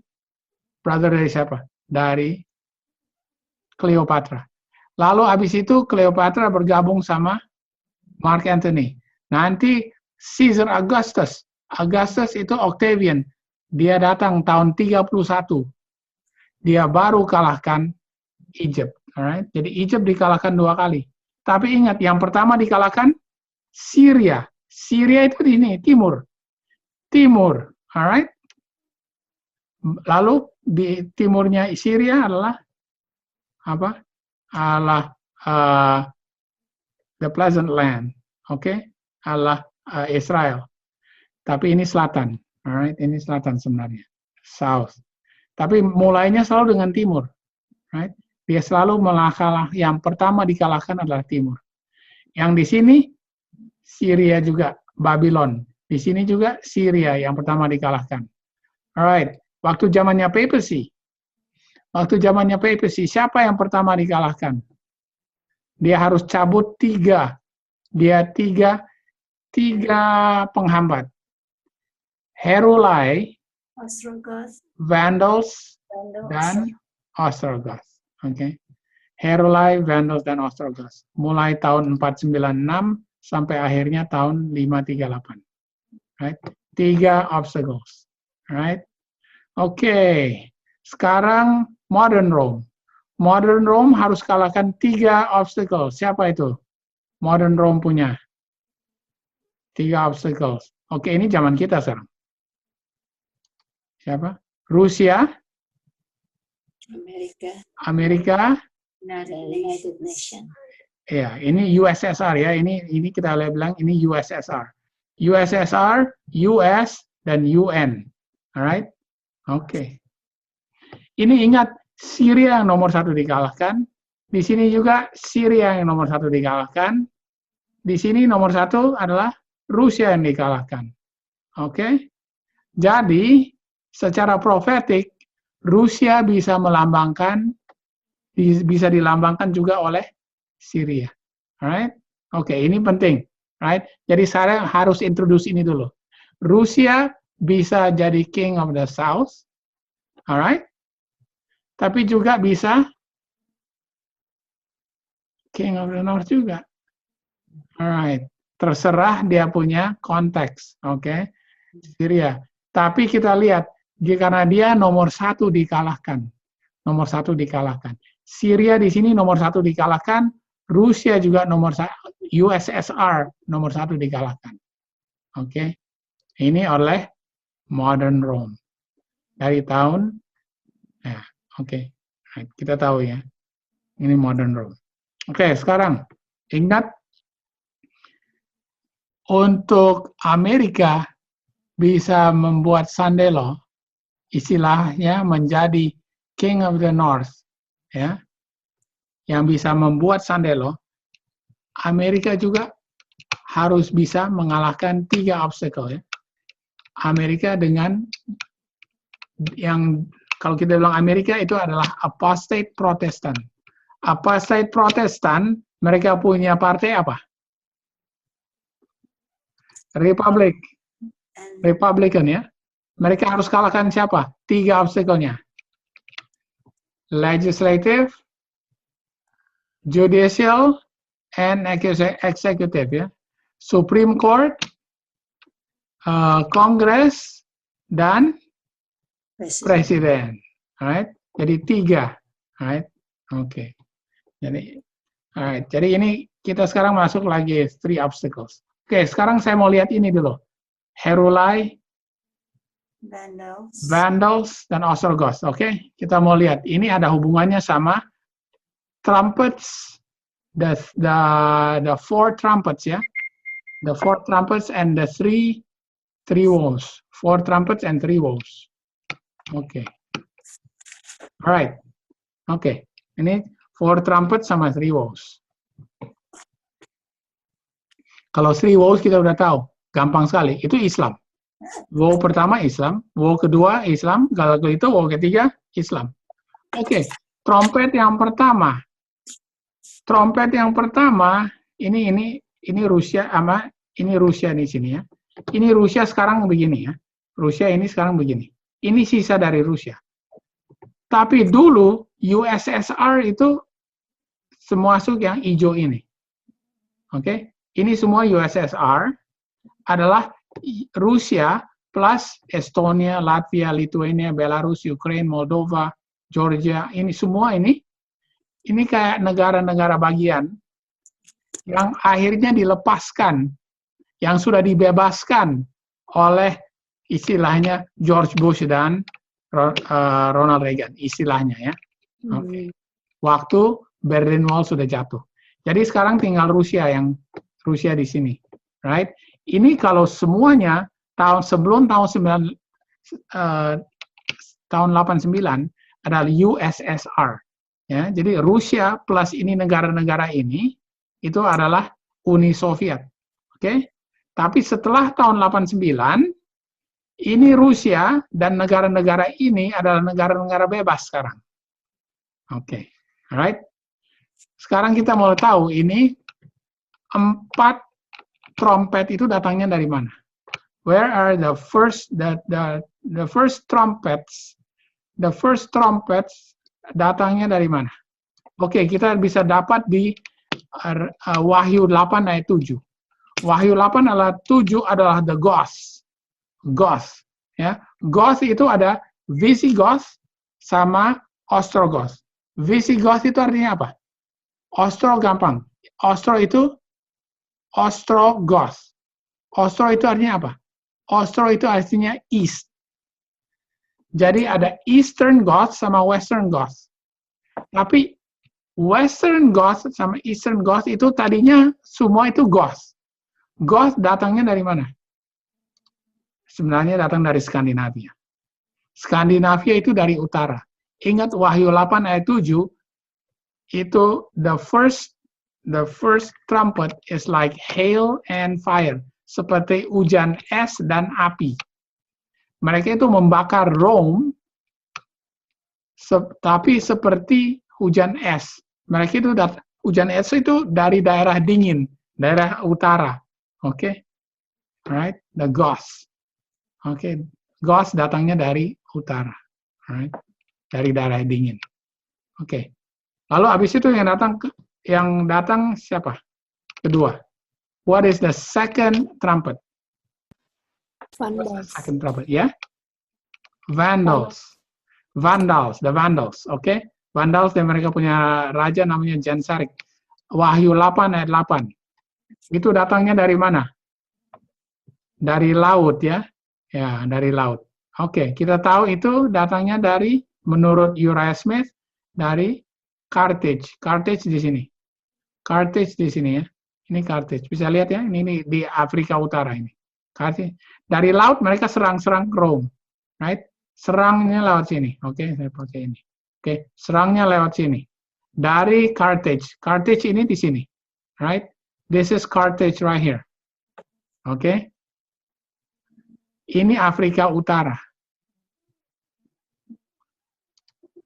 siapa? Dari Cleopatra. Lalu habis itu Cleopatra bergabung sama Mark Antony. Nanti Caesar Augustus itu Octavian. Dia datang tahun 31. Dia baru kalahkan Egypt. Alright? Jadi Egypt dikalahkan 2 kali. Tapi ingat, yang pertama dikalahkan Syria. Syria itu di sini, timur. Alright? Lalu di timurnya Syria adalah apa? The Pleasant Land, oke? Allah Israel. Tapi ini selatan, alright? Ini selatan sebenarnya, south. Tapi mulainya selalu dengan timur, right? Dia selalu yang pertama dikalahkan adalah timur. Yang di sini Syria juga, Babylon. Di sini juga Syria yang pertama dikalahkan. Alright, waktu zamannya papacy, siapa yang pertama dikalahkan? Dia harus cabut 3. Dia tiga penghambat. Heruli, Ostrogoth, Vandals, dan Ostrogoth. Oke. Heruli, Vandals, dan Ostrogoth. Mulai tahun 496 sampai akhirnya tahun 538. Right? 3 obstacles. Right? Oke. Sekarang Modern Rome. Modern Rome harus kalahkan 3 obstacles. Siapa itu? Modern Rome punya 3 obstacles. Oke, ini zaman kita sekarang. Siapa? Rusia, Amerika, United Nations. ya, ini USSR ya. Ini kita bilang ini USSR. USSR, US, dan UN. Alright? Oke. Ini ingat, Syria yang nomor 1 dikalahkan. Di sini juga Syria yang nomor 1 dikalahkan. Di sini nomor 1 adalah Rusia yang dikalahkan. Oke? Jadi, secara profetik, Rusia bisa dilambangkan juga oleh Syria. Alright? Oke, ini penting. Right? Jadi saya harus introduce ini dulu. Rusia bisa jadi king of the south. Alright? Tapi juga bisa king of the north juga. Alright. Terserah dia punya konteks. Oke? Syria. Tapi kita lihat, karena dia nomor 1 dikalahkan. Nomor 1 dikalahkan. Syria di sini nomor 1 dikalahkan. Rusia juga nomor 1. USSR nomor 1 dikalahkan. Oke? Ini oleh Modern Rome. Dari tahun, ya, oke. Kita tahu ya. Ini Modern Rome. Oke, sekarang ingat, untuk Amerika bisa membuat Sandelo, istilahnya menjadi King of the North, ya, yang bisa membuat Sandelo, Amerika juga harus bisa mengalahkan 3 obstacle, ya. Amerika dengan yang, kalau kita bilang Amerika itu adalah apostate Protestan. Apostate Protestan, mereka punya partai apa? Republican, ya. Mereka harus kalahkan siapa? 3 obstacle-nya. Legislative, judicial, and executive, ya. Supreme Court, Congress, dan Presiden. Alright? Jadi 3. Alright? Oke. Jadi, alright. Jadi ini kita sekarang masuk lagi 3 obstacles. Oke, sekarang saya mau lihat ini dulu. Heruli, Vandals, dan Ostrogoth. Oke, kita mau lihat. Ini ada hubungannya sama trumpets, the 4 trumpets, ya. The 4 trumpets and the 3 woes. 4 trumpets and 3 woes. Oke. Alright. Oke, ini 4 trumpet sama 3 woes. Kalau 3 woes kita udah tahu, gampang sekali, itu Islam. Woe pertama Islam, woe kedua Islam, kalau itu woe ketiga Islam. Oke, trompet yang pertama. Trompet yang pertama ini Rusia sama ini Rusia di sini ya. Ini Rusia sekarang begini ya. Rusia ini sekarang begini. Ini sisa dari Rusia. Tapi dulu USSR itu semua masuk yang hijau ini. Oke, ini semua USSR adalah Rusia plus Estonia, Latvia, Lithuania, Belarus, Ukraina, Moldova, Georgia. Ini semua ini kayak negara-negara bagian yang akhirnya dilepaskan, yang sudah dibebaskan oleh istilahnya George Bush dan Ronald Reagan, istilahnya ya. Okay. Waktu Berlin Wall sudah jatuh. Jadi sekarang tinggal Rusia di sini, right? Ini kalau semuanya sebelum tahun 89 adalah USSR. Ya, jadi Rusia plus ini negara-negara ini itu adalah Uni Soviet. Oke? Tapi setelah tahun 89 ini Rusia dan negara-negara ini adalah negara-negara bebas sekarang. Oke. Alright? Sekarang kita mau tahu ini 4 trompet itu datangnya dari mana? Where are the first trumpets? The first trumpets datangnya dari mana? Oke, kita bisa dapat di Wahyu 8 ayat 7. Wahyu 8 adalah the Goths. Goths, ya. Goths itu ada Visigoths sama Ostrogoths. Visigoths itu artinya apa? Ostro gampang. Ostrogoths. Ostro itu artinya apa? Ostro itu artinya east. Jadi ada Eastern Goths sama Western Goths. Tapi Western Goths sama Eastern Goths itu tadinya semua itu Goths. Goths datangnya dari mana? Sebenarnya datang dari Skandinavia. Skandinavia itu dari utara. Ingat Wahyu 8 ayat 7 itu the first trumpet is like hail and fire, seperti hujan es dan api. Mereka itu membakar Rome, tapi seperti hujan es. Mereka itu hujan es itu dari daerah dingin, daerah utara. Oke, right? The Goths. Oke, Goths datangnya dari utara, right? Dari daerah dingin. Oke. Lalu habis itu yang datang siapa? Kedua. What is the second trumpet? Vandals. Second trumpet, ya? Yeah? Vandals, the Vandals, oke? Vandals dan mereka punya raja namanya Genseric. Wahyu 8 ayat 8. Itu datangnya dari mana? Dari laut ya. Ya, dari laut. Oke, kita tahu itu datangnya dari menurut Uriah Smith dari Carthage. Carthage di sini. Carthage di sini ya. Ini Carthage. Bisa lihat ya, ini di Afrika Utara ini. Carthage. Dari laut mereka serang-serang Rome. Right? Serangnya lewat sini. Oke, saya pakai ini. Oke, serangnya lewat sini. Dari Carthage. Carthage ini di sini. Right? This is Carthage right here. Oke. Ini Afrika Utara.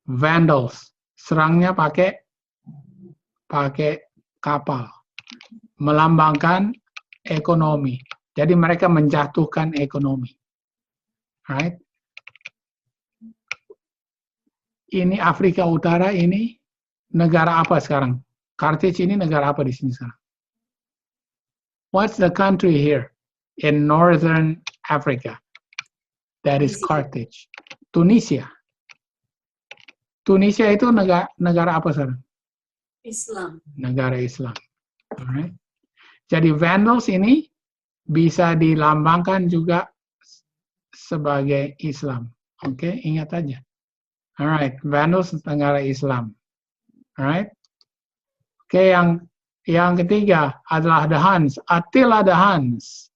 Vandals. Serangnya pakai kapal. Melambangkan ekonomi. Jadi mereka menjatuhkan ekonomi. Right? Ini Afrika Utara, ini negara apa sekarang? Carthage ini negara apa di sini sekarang? What's the country here in northern Africa? That is Carthage. Tunisia. Tunisia itu negara apa sekarang? Islam. Negara Islam. Alright. Jadi Vandals ini bisa dilambangkan juga sebagai Islam. Oke, ingat aja. Alright, Vandals negara Islam. Alright. Oke, yang ketiga adalah the Huns, Attila the Huns.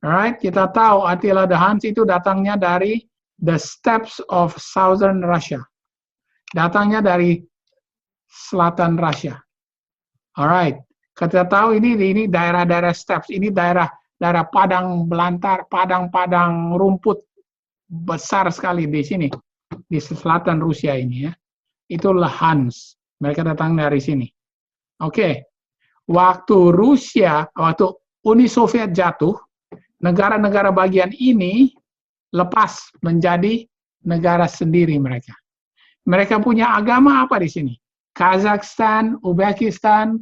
Alright, kita tahu Attila the Huns itu datangnya dari the steppes of southern Russia. Datangnya dari selatan Rusia. Alright, kita tahu ini daerah-daerah steppes, ini daerah padang belantara, padang rumput besar sekali di sini, di selatan Rusia ini ya. Itulah Hans. Mereka datang dari sini. Oke. Waktu Uni Soviet jatuh, negara-negara bagian ini lepas menjadi negara sendiri mereka. Mereka punya agama apa di sini? Kazakhstan, Uzbekistan,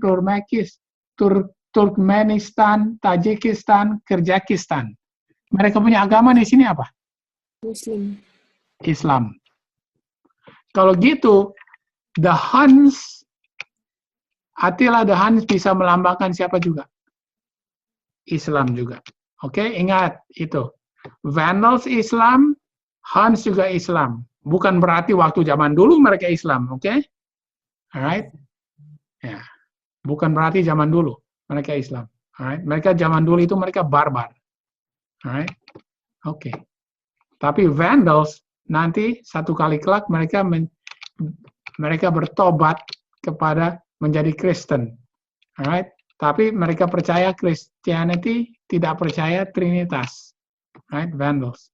Turkmenistan, Tajikistan, Kyrgyzstan. Mereka punya agama di sini apa? Muslim. Islam. Kalau gitu, the Huns, Attila the Huns bisa melambangkan siapa juga? Islam juga. Oke, ingat itu. Vandals Islam, Huns juga Islam. Bukan berarti waktu zaman dulu mereka Islam, oke? Alright? Ya. Bukan berarti zaman dulu mereka Islam. Alright? Mereka zaman dulu itu mereka barbar. Alright? Oke. Tapi Vandals nanti satu kali kelak mereka bertobat kepada menjadi Kristen. Alright? Tapi mereka percaya Christianity, tidak percaya Trinitas. Right? Vandals.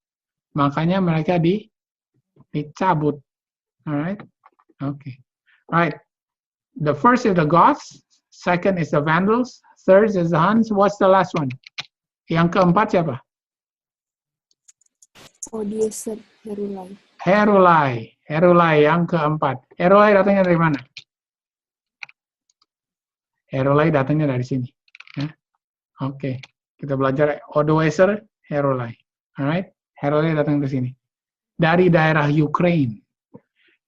Makanya mereka dicabut. Alright? Okay. Right. The first is the Goths, second is the Vandals, third is the Huns. What's the last one? Yang keempat siapa? Odieser Herulai. Herulai yang keempat. Herulai datangnya dari mana? Herulai datangnya dari sini. Ya. Oke. Kita belajar Odoacer, Herulai. Alright? Herulai datang dari sini. Dari daerah Ukraine.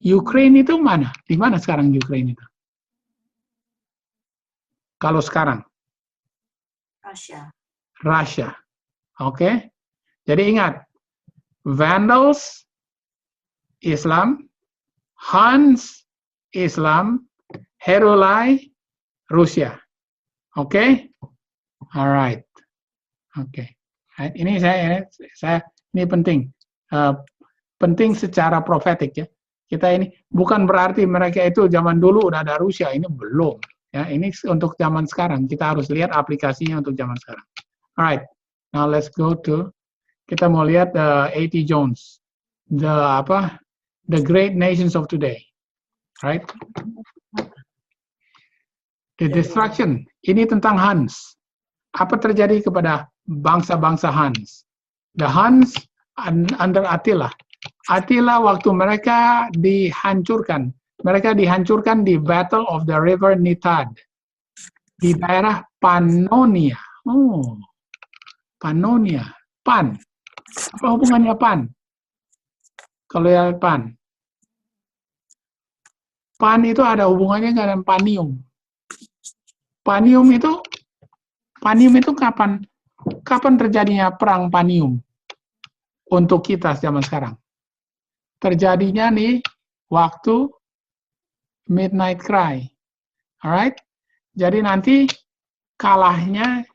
Ukraine itu mana? Di mana sekarang Ukraine itu? Kalau sekarang? Russia. Oke. Jadi ingat, Vandals, Islam, Huns, Islam, Herulai, Rusia. Oke? Alright. Oke. Ini ini penting. Penting secara profetik ya. Kita ini bukan berarti mereka itu zaman dulu udah ada Rusia, ini belum. Ya, ini untuk zaman sekarang. Kita harus lihat aplikasinya untuk zaman sekarang. Alright. Now let's go to, kita mau lihat A.T. Jones. The great nations of today. Right? The destruction. Ini tentang Huns. Apa terjadi kepada bangsa-bangsa Huns? The Huns under Attila. Attila waktu mereka dihancurkan di Battle of the River Nitad di daerah Pannonia. Oh, Pannonia. Pan. Apa hubungannya Pan? Kalau ya Pan. Pan itu ada hubungannya dengan Panium. Panium itu kapan terjadinya perang Panium untuk kita zaman sekarang? Terjadinya nih waktu Midnight Cry. Alright? Jadi nanti kalahnya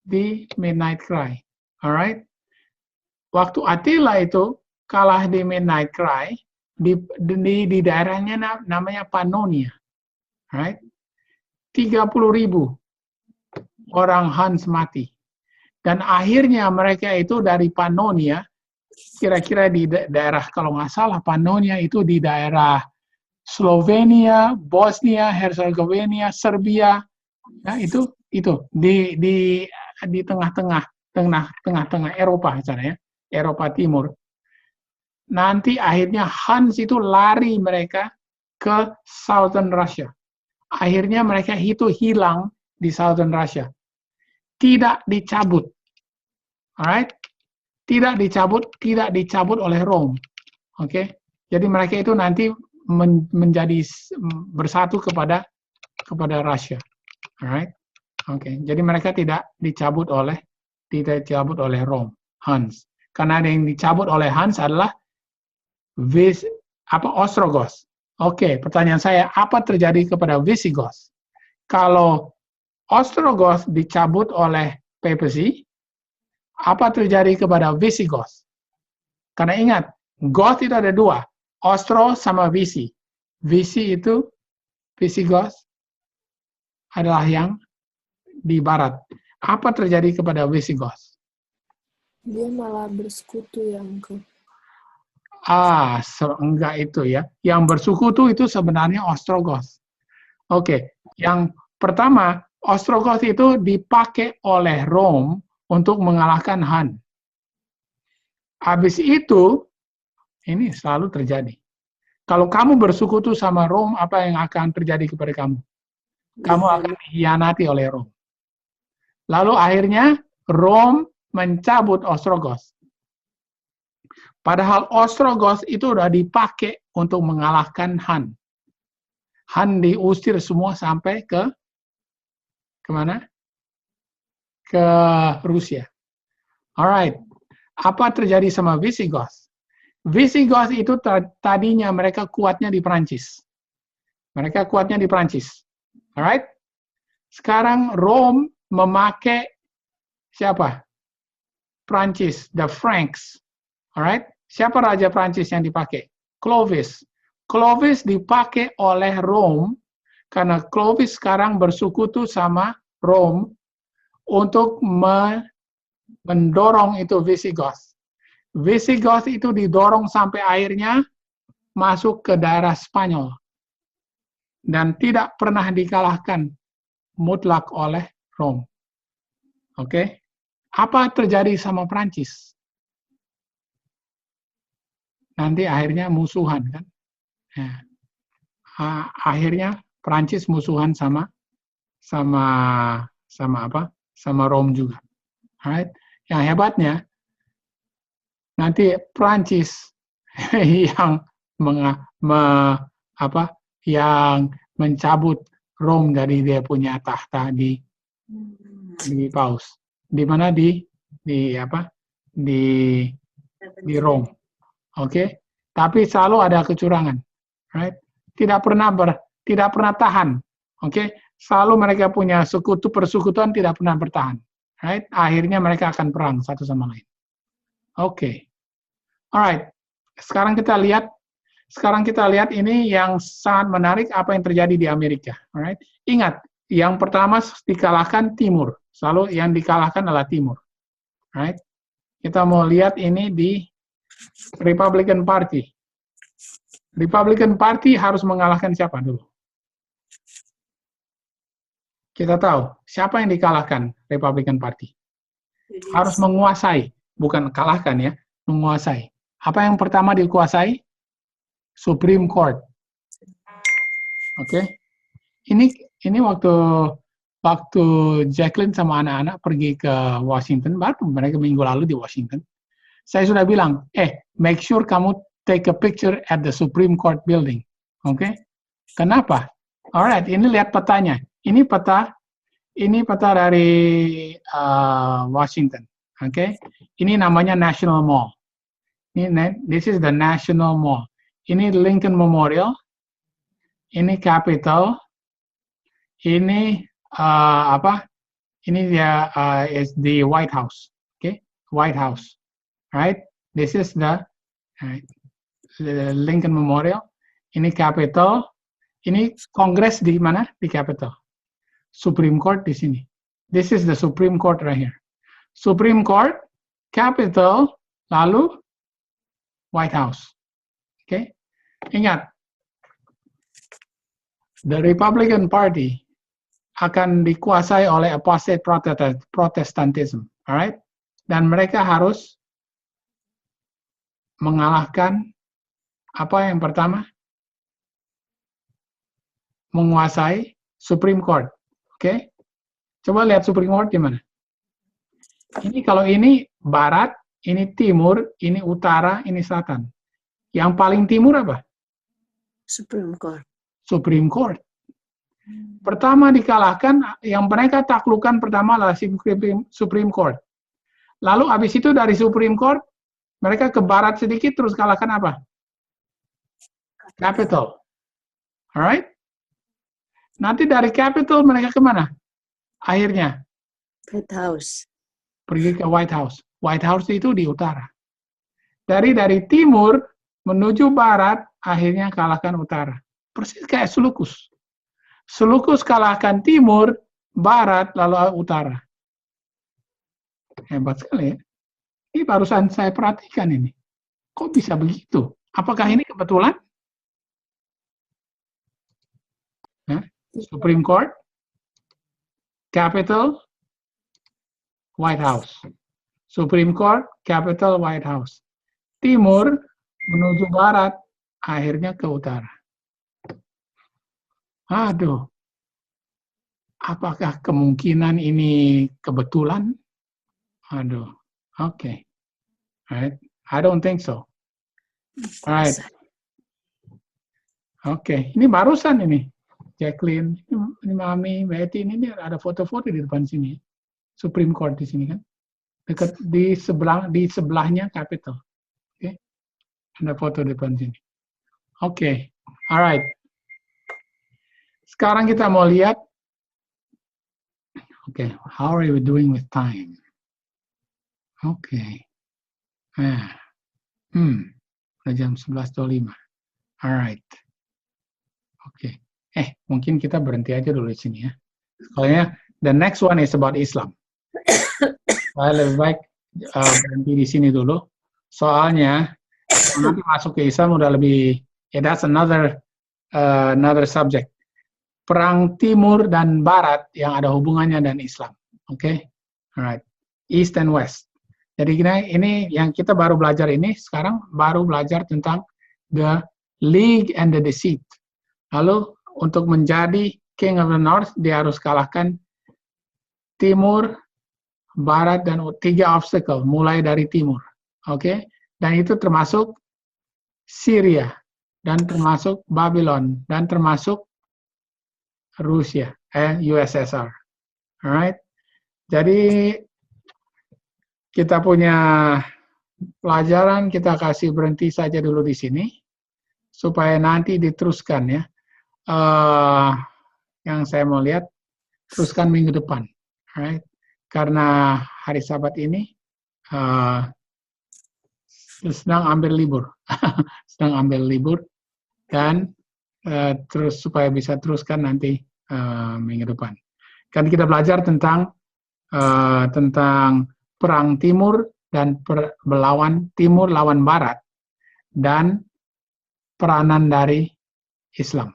di Midnight Cry. Alright? Waktu Attila itu kalah di Midnight Cry, di daerahnya namanya Pannonia. Alright? 30.000 orang Huns mati. Dan akhirnya mereka itu dari Pannonia, kira-kira di daerah, kalau nggak salah, Pannonia itu di daerah Slovenia, Bosnia, Herzegovina, Serbia, ya, itu di tengah-tengah Eropa, misalnya, Eropa Timur. Nanti akhirnya Huns itu lari mereka ke Southern Russia. Akhirnya mereka itu hilang di Southern Russia. Tidak dicabut. Alright? Tidak dicabut oleh Rome. Oke? Jadi mereka itu nanti menjadi bersatu kepada Rusia. Alright? Oke. Jadi mereka tidak dicabut oleh Rome, Huns. Karena yang dicabut oleh Huns adalah Ostrogoths. Oke, pertanyaan saya, apa terjadi kepada Visigoths? Kalau Ostrogoths dicabut oleh papacy, apa terjadi kepada Visigoths? Karena ingat, Goth itu ada dua, Ostro sama Visi. Visi itu Visigoths adalah yang di barat. Apa terjadi kepada Visigoths? Dia malah bersekutu yang ke Enggak itu ya. Yang bersekutu itu sebenarnya Ostrogoth. Oke, yang pertama, Ostrogoth itu dipakai oleh Rome untuk mengalahkan Han. Habis itu, ini selalu terjadi. Kalau kamu bersekutu sama Rome, apa yang akan terjadi kepada kamu? Kamu akan dikhianati oleh Rome. Lalu akhirnya Rome mencabut Ostrogoth. Padahal Ostrogoth itu sudah dipakai untuk mengalahkan Han. Han diusir semua sampai ke mana? Ke Rusia. Alright. Apa terjadi sama Visigoth? Visigoth itu tadinya mereka kuatnya di Perancis. Mereka kuatnya di Perancis. Alright? Sekarang Rome memakai siapa? Perancis, the Franks. Alright? Siapa raja Prancis yang dipakai? Clovis. Clovis dipakai oleh Rome karena Clovis sekarang bersekutu sama Rome untuk mendorong itu Visigoth. Visigoth itu didorong sampai akhirnya masuk ke daerah Spanyol dan tidak pernah dikalahkan mutlak oleh Rome. Oke? Apa terjadi sama Prancis? Nanti akhirnya musuhan kan. Ya. Akhirnya Prancis musuhan sama apa? Sama Rome juga. Alright? Yang hebatnya nanti Prancis yang yang mencabut Rome dari dia punya tahta di Paus. Di mana di Rome. Oke, tapi selalu ada kecurangan, right? Tidak pernah tahan, oke? Selalu mereka punya persekutuan tidak pernah bertahan, right? Akhirnya mereka akan perang satu sama lain. Oke, alright. Sekarang kita lihat ini yang sangat menarik apa yang terjadi di Amerika, alright? Ingat, yang pertama dikalahkan Timur, selalu yang dikalahkan adalah Timur, right? Kita mau lihat ini di Republican Party. Republican Party harus mengalahkan siapa dulu? Kita tahu siapa yang dikalahkan Republican Party. Harus menguasai, bukan kalahkan ya, menguasai. Apa yang pertama dikuasai? Supreme Court. Oke. Ini waktu Jacqueline sama anak-anak pergi ke Washington, baru mereka minggu lalu di Washington. Saya sudah bilang, make sure kamu take a picture at the Supreme Court building. Oke? Kenapa? Alright, ini lihat petanya. Ini peta dari Washington. Oke? Ini namanya National Mall. This is the National Mall. Ini Lincoln Memorial. Ini Capitol. Ini Ini dia is the White House. Okay? White House. Right? This is the Lincoln Memorial. Ini Capitol. Ini Kongres di mana? Di Capitol. Supreme Court di sini. This is the Supreme Court right here. Supreme Court, Capitol, lalu White House. Okay? Ingat, the Republican Party akan dikuasai oleh apostate Protestantism. Alright? Dan mereka harus mengalahkan apa yang pertama? Menguasai Supreme Court. Oke? Coba lihat Supreme Court di mana? Ini kalau ini barat, ini timur, ini utara, ini selatan. Yang paling timur apa? Supreme Court. Supreme Court. Pertama dikalahkan, yang mereka taklukkan pertama adalah Supreme Court. Lalu habis itu dari Supreme Court, mereka ke barat sedikit, terus kalahkan apa? Capitol. Alright? Nanti dari Capitol mereka kemana? Akhirnya? White House. Pergi ke White House. White House itu di utara. Dari timur menuju barat, akhirnya kalahkan utara. Persis kayak Seleucus. Seleukus kalahkan timur, barat, lalu utara. Hebat sekali ya. Ini barusan saya perhatikan ini. Kok bisa begitu? Apakah ini kebetulan? Supreme Court, Capitol, White House. Supreme Court, Capitol, White House. Timur menuju barat, akhirnya ke utara. Aduh, apakah kemungkinan ini kebetulan? Aduh, oke. Right. I don't think so. Right. Oke, ini barusan ini. Jacqueline, ini Mami, Betty, ini ada foto-foto di depan sini. Supreme Court di sini kan. Dekat di sebelahnya Capitol. Oke. Ada foto di depan sini. Oke. Alright. Sekarang kita mau lihat. Oke, how are we doing with time? Oke. Udah jam 11.25. Alright. Oke. Mungkin kita berhenti aja dulu di sini ya. Soalnya the next one is about Islam. Saya lebih baik berhenti di sini dulu. Soalnya nanti masuk ke Islam udah lebih, that's another subject. Perang Timur dan Barat yang ada hubungannya dan Islam. Oke, alright. East and West. Jadi ini yang kita baru belajar ini sekarang baru belajar tentang the League and the Deceit. Lalu untuk menjadi King of the North, dia harus kalahkan Timur, Barat, dan 3 obstacle, mulai dari Timur. Oke? Dan itu termasuk Syria, dan termasuk Babylon, dan termasuk Rusia, USSR. Alright? Jadi, kita punya pelajaran, kita kasih berhenti saja dulu di sini, supaya nanti diteruskan ya. Yang saya mau lihat teruskan minggu depan, right? Karena hari Sabat ini sedang ambil libur, dan terus supaya bisa teruskan nanti minggu depan. Kan kita belajar tentang perang Timur dan Timur lawan Barat dan peranan dari Islam.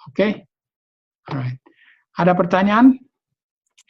Oke? Alright. Ada pertanyaan